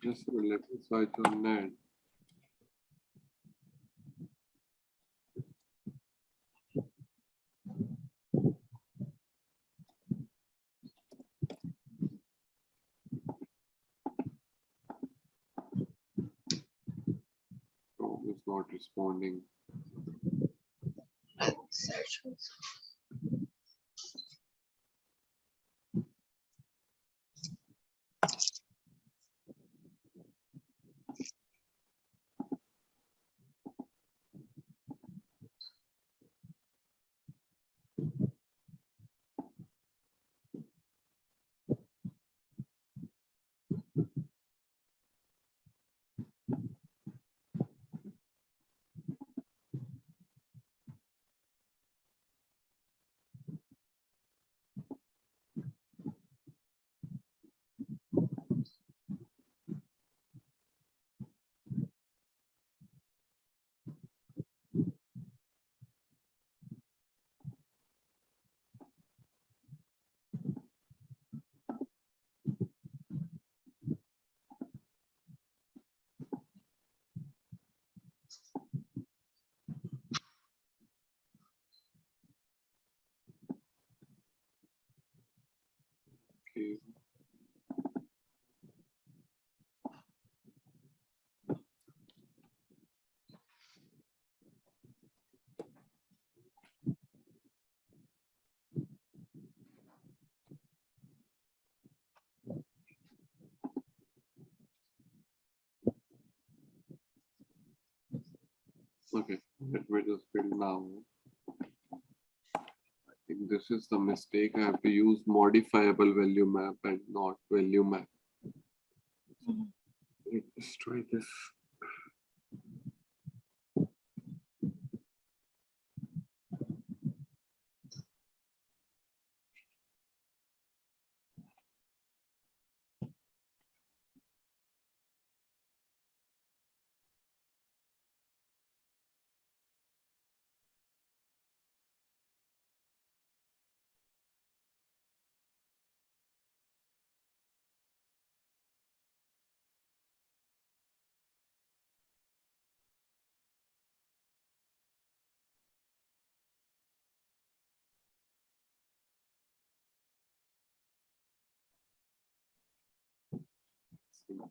Just let me search on net. Chrome is not responding. Search also. Okay. Okay, let me just build now. I think This is the mistake. I have to use modifiable value map and not value map. Let's try this.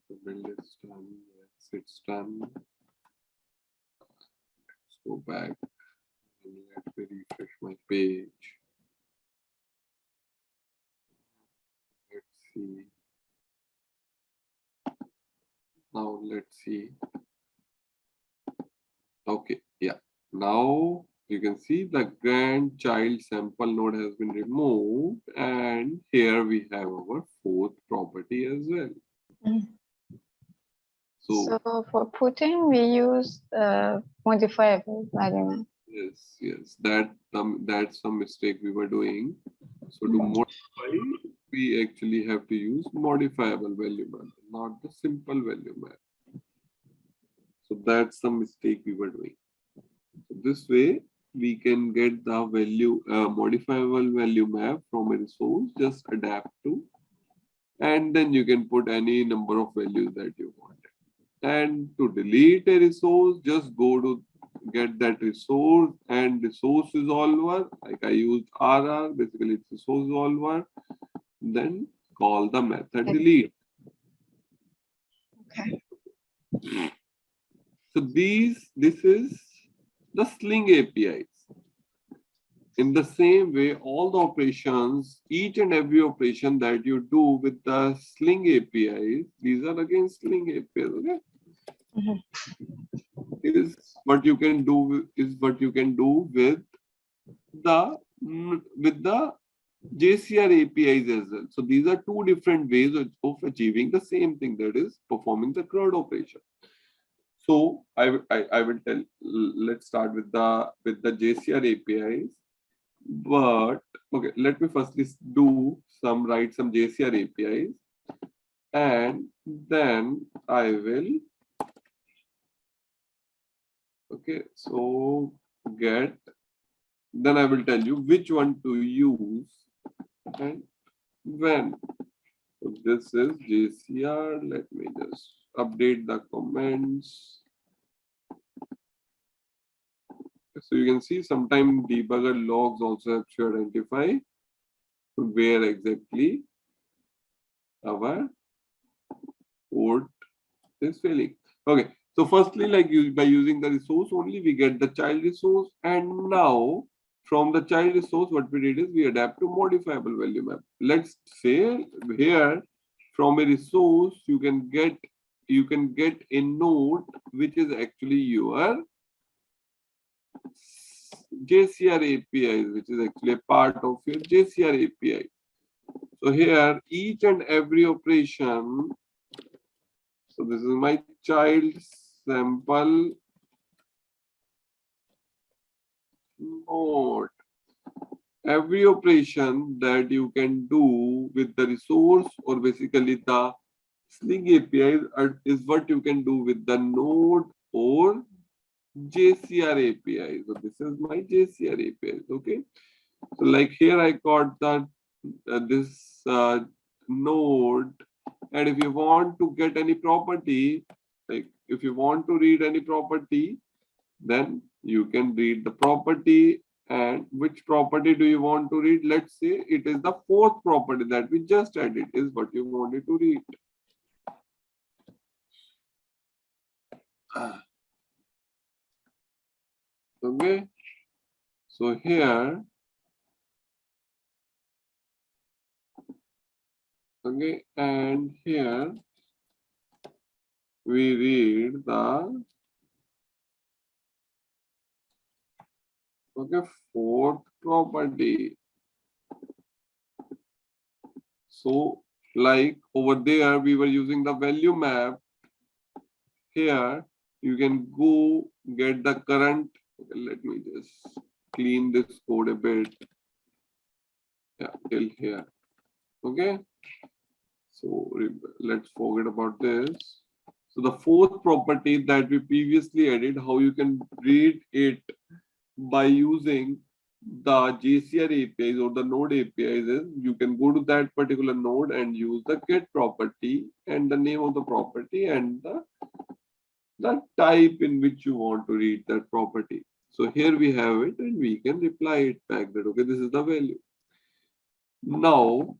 The build is done. Yes, it's done. Let's go back and let me refresh my page. Let's see. Now let's see. Okay, yeah. Now you can see the grandchild sample node has been removed, and here we have our fourth property as well. Mhm. So So for putting, we use modifiable value map. yes, that's some mistake we were doing. So to Mhm. modify, we actually have to use modifiable value map, not the simple value map. So that's the mistake we were doing. So this way we can get the value modifiable value map from a resource, just adapt to, and then you can put any number of values that you want. And to delete a resource, just go to get that resource and resource resolver. Like I used RR, basically it's resource resolver. Then call the method delete. Okay. So this is the Sling APIs. In the same way, all the operations, each and every operation that you do with the Sling APIs, these are again Sling APIs, okay? Mhm. Is what you can do with the JCR APIs as well. So these are two different ways of achieving the same thing, that is performing the CRUD operation. So I will tell. Let's start with the JCR APIs. But okay, let me firstly write some JCR APIs, and then I will so get. Then I will tell you which one to use and when. So this is JCR. Let me just update the comments. So you can see sometimes debugger logs also helps you identify where exactly our code is failing. Okay. So firstly, by using the resource only, we get the child resource, and now from the child resource, what we did is we adapt to modifiable value map. Let's say here from a resource you can get a node which is actually your JCR API, which is actually a part of your JCR API. So here each and every operation. So this is my child sample node. Every operation that you can do with the resource or basically the Sling API is what you can do with the node or JCR API. So this is my JCR API. Okay. So like here I got this node, and if you want to get any property, like if you want to read any property, then you can read the property. And which property do you want to read? Let's say it is the fourth property that we just added is what you wanted to read. Okay. So here, okay, and here we read the fourth property. So like over there, we were using the value map. Here, you can go get the current. Okay, let me just clean this code a bit. Yeah, till here. Okay. So let's forget about this. So the fourth property that we previously added, how you can read it by using the JCR APIs or the node APIs is you can go to that particular node and use the get property and the name of the property and the type in which you want to read that property. So here we have it and we can reply it back that, okay, this is the value. Now,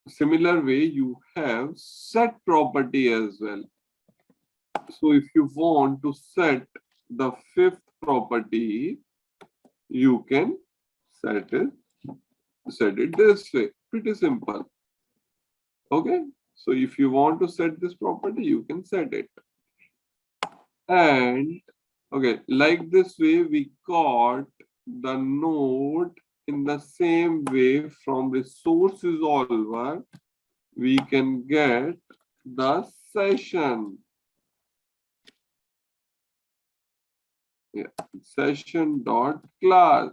similar way, you have set property as well. So if you want to set the fifth property, you can set it this way. Pretty simple. Okay. So if you want to set this property, you can set it. And okay, like this way, we got the node in the same way from resource resolver. We can get the session. Yeah, session dot class.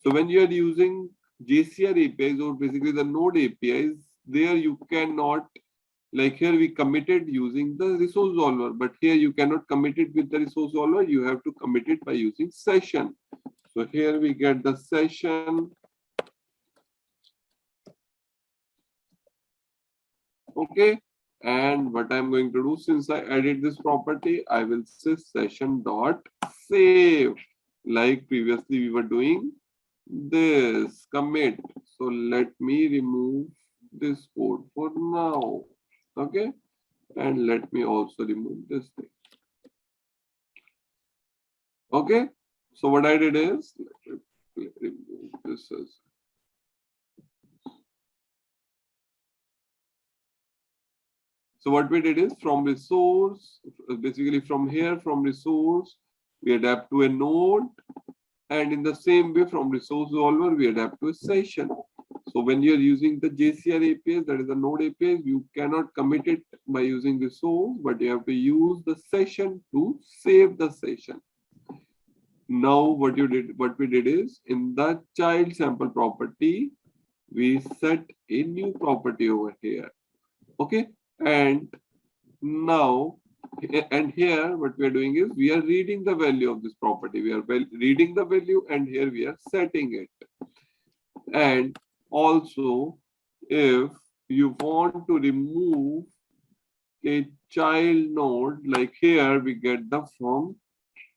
So when you are using JCR APIs or basically the node APIs, there you cannot, like here we committed using the resource solver, but here you cannot commit it with the resource solver. You have to commit it by using session. So here we get the session. Okay. And what I'm going to do, since I added this property, I will say session dot save. Like previously we were doing this commit. So let me remove this code for now. Okay. And let me also remove this thing. Okay. So what I did is let me remove this as. So what we did is from resource, basically from here, from resource, we adapt to a node. And in the same way, from resource solver, we adapt to a session. So when you're using the JCR APIs, that is the node APIs, you cannot commit it by using resource, but you have to use the session to save the session. Now what we did is in the child sample property, we set a new property over here. Okay. And now, and here what we are doing is we are reading the value of this property. We are reading the value and here we are setting it. And also, if you want to remove a child node, like here we get the from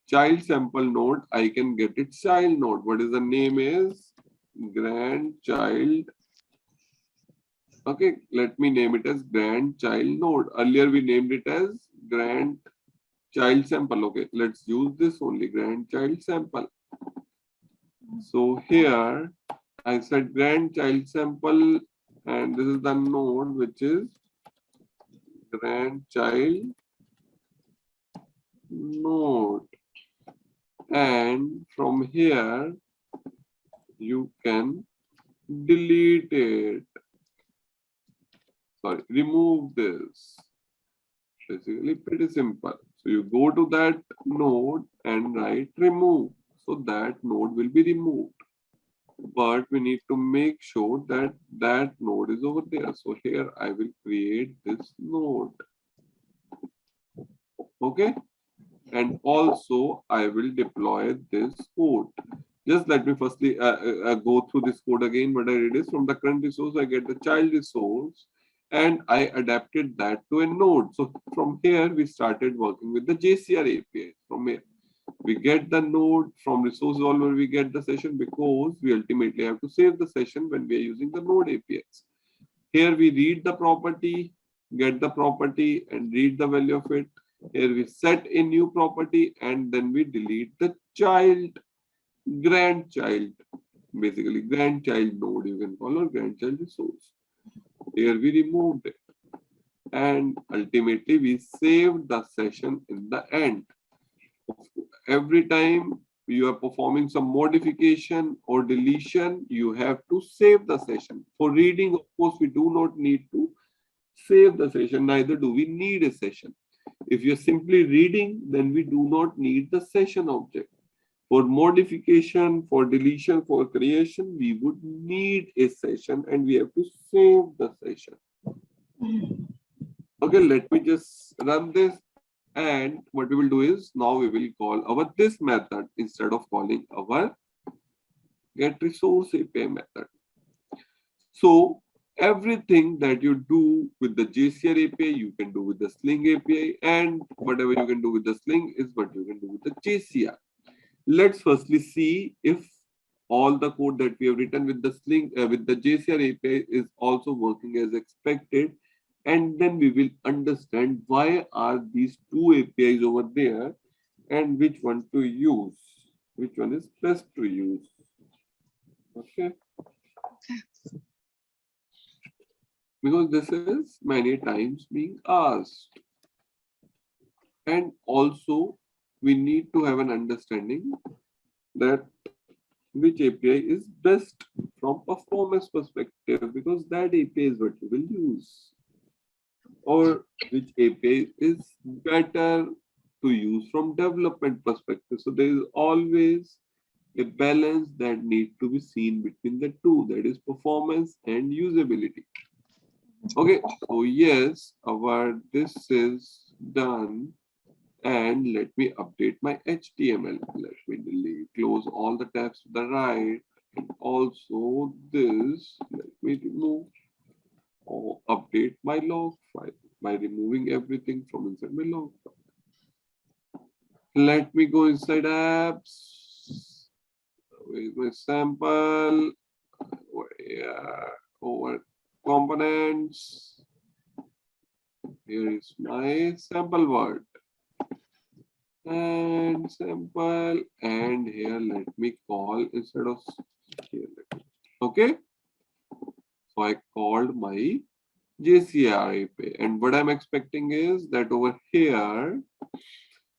child sample node, I can get its child node. What is the name is grandchild. Okay, let me name it as grandchild node. Earlier we named it as grandchild sample. Okay, let's use this only grandchild sample. So here I said grandchild sample, and this is the node which is grandchild node. And from here you can delete it. Sorry, remove this. Basically pretty simple. So you go to that node and write remove. So that node will be removed. But we need to make sure that that node is over there. So here I will create this node. Okay. And also I will deploy this code. Just let me firstly go through this code again. What I did is from the current resource, I get the child resource and I adapted that to a node. So from here, we started working with the JCR API. From here, we get the node from resource solver, we get the session because we ultimately have to save the session when we are using the node APIs. Here we read the property, get the property and read the value of it. Here we set a new property and then we delete the grandchild, basically grandchild node, you can call, or grandchild resource. Here we removed it. And ultimately we saved the session in the end. Every time you are performing some modification or deletion, you have to save the session. For reading, of course, we do not need to save the session, neither do we need a session. If you're simply reading, then we do not need the session object. For modification, for deletion, for creation, we would need a session and we have to save the session. Okay, let me just run this. And what we will do is now we will call our this method instead of calling our get resource API method. So everything that you do with the JCR API, you can do with the Sling API, and whatever you can do with the Sling is what you can do with the JCR. Let's firstly see if all the code that we have written with the Sling with the JCR API is also working as expected, and then we will understand why are these two APIs over there and which one to use, which one is best to use. Okay. Because this is many times being asked. And also we need to have an understanding that which API is best from performance perspective, because that API is what you will use. Or which API is better to use from development perspective. So there is always a balance that needs to be seen between the two, that is performance and usability. Okay, so yes, our this is done. And let me update my HTML. Let me delete, close all the tabs to the right. And also this, let me remove or update my log file by removing everything from inside my log file. Let me go inside apps. Where's my sample? Over components. Here is my sample word. And sample, and here let me call instead of here. Okay, so I called my JCR API, and what I'm expecting is that over here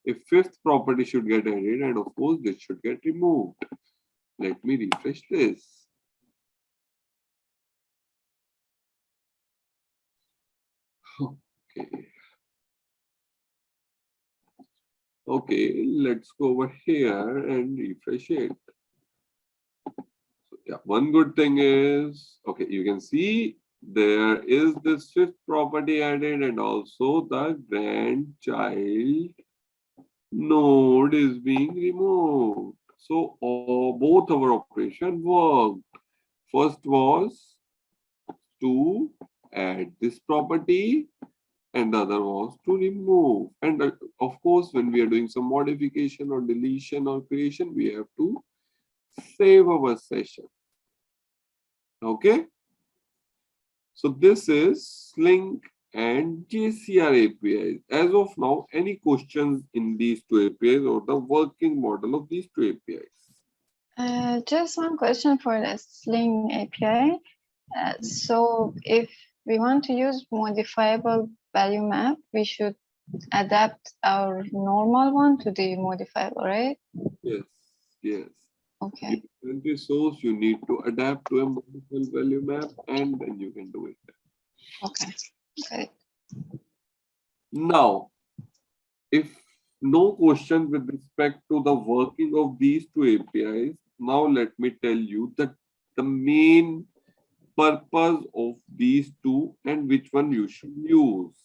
a fifth property should get added, and of course this should get removed. Let me refresh this. Okay. Okay, let's go over here and refresh it. So yeah, one good thing is, okay, you can see there is this fifth property added and also the grandchild node is being removed. So both our operation worked. First was to add this property and the other was to remove. And of course, when we are doing some modification or deletion or creation, we have to save our session. Okay. So this is Sling and JCR APIs. As of now, any questions in these two APIs or the working model of these two APIs? Just one question for the Sling API. So if we want to use modifiable value map, we should adapt our normal one to the modifiable, right? Yes, yes. Okay. Different resource, you need to adapt to a modifiable value map and then you can do it. Okay. Okay. Now, if no question with respect to the working of these two APIs, now let me tell you that the main purpose of these two and which one you should use.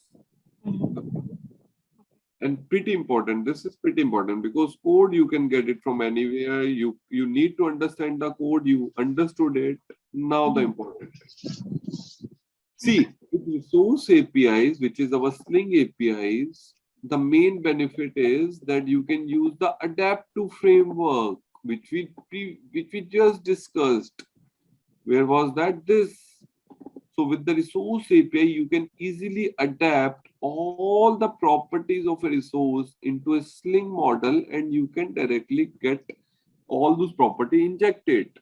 And pretty important, this is pretty important because code you can get it from anywhere. You need to understand the code, you understood it. Now the important thing. See, with resource APIs, which is our Sling APIs, the main benefit is that you can use the adaptive framework, which we just discussed. Where was that? This. So with the resource API, you can easily adapt all the properties of a resource into a Sling model and you can directly get all those property injected.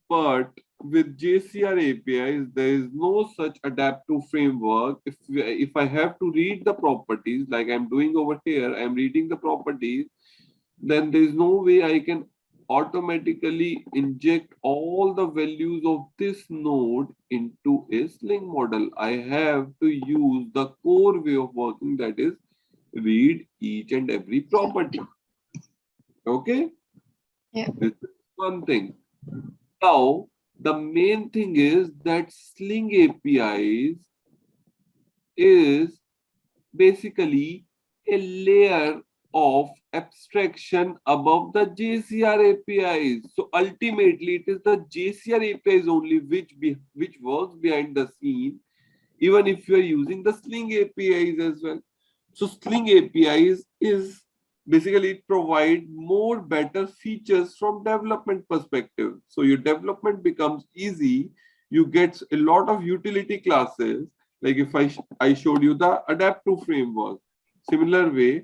But with JCR APIs, there is no such adaptive framework. If I have to read the properties like I'm doing over here, I'm reading the properties. then there is no way I can automatically inject all the values of this node into a Sling model. I have to use the core way of working, that is read each and every property. Okay? Yeah. This is one thing. Now, the main thing is that Sling APIs is basically a layer of abstraction above the JCR APIs. So ultimately, it is the JCR APIs only which works behind the scene, even if you are using the Sling APIs as well. So Sling APIs is basically it provide more better features from development perspective. So your development becomes easy. You get a lot of utility classes. Like if I showed you the adaptive framework, similar way,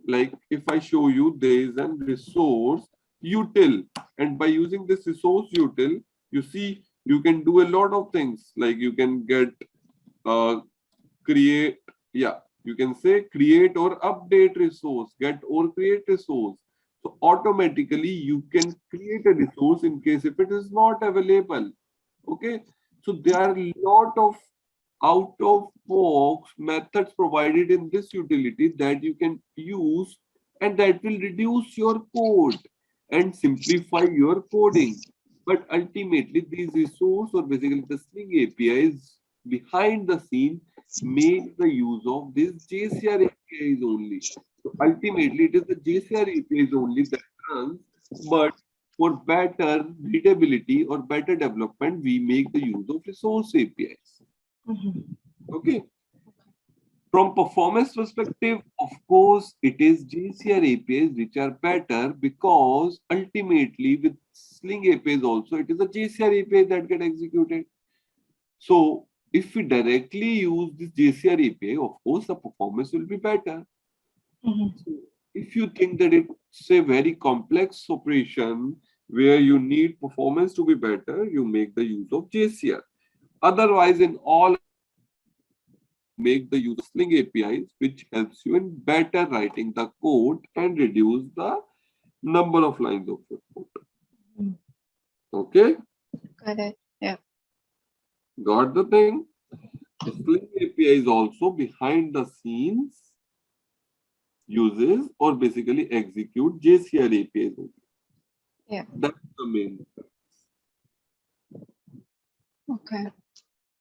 like if I show you there is a resource util, and by using this resource util, you see you can do a lot of things. Like you can get create, yeah, you can say create or update resource, get or create resource. So automatically you can create a resource in case if it is not available. Okay, so there are a lot of out of box methods provided in this utility that you can use, and that will reduce your code and simplify your coding. But ultimately these resources, or basically the Sling APIs behind the scene, make the use of this JCR APIs only. So ultimately it is the JCR APIs only that runs, but for better readability or better development, we make the use of resource APIs. Okay. From performance perspective, of course, it is JCR APIs which are better, because ultimately with Sling APIs also, it is a JCR API that get executed. So if we directly use this JCR API, of course, the performance will be better. So if you think that it's a very complex operation where you need performance to be better, you make the use of JCR. Otherwise, in all make the use of Sling APIs, which helps you in better writing the code and reduce the number of lines of your code. Okay, Got it. Yeah. got the thing? So Sling API is also behind the scenes uses or basically execute JCR APIs. Yeah. That's the main. Okay.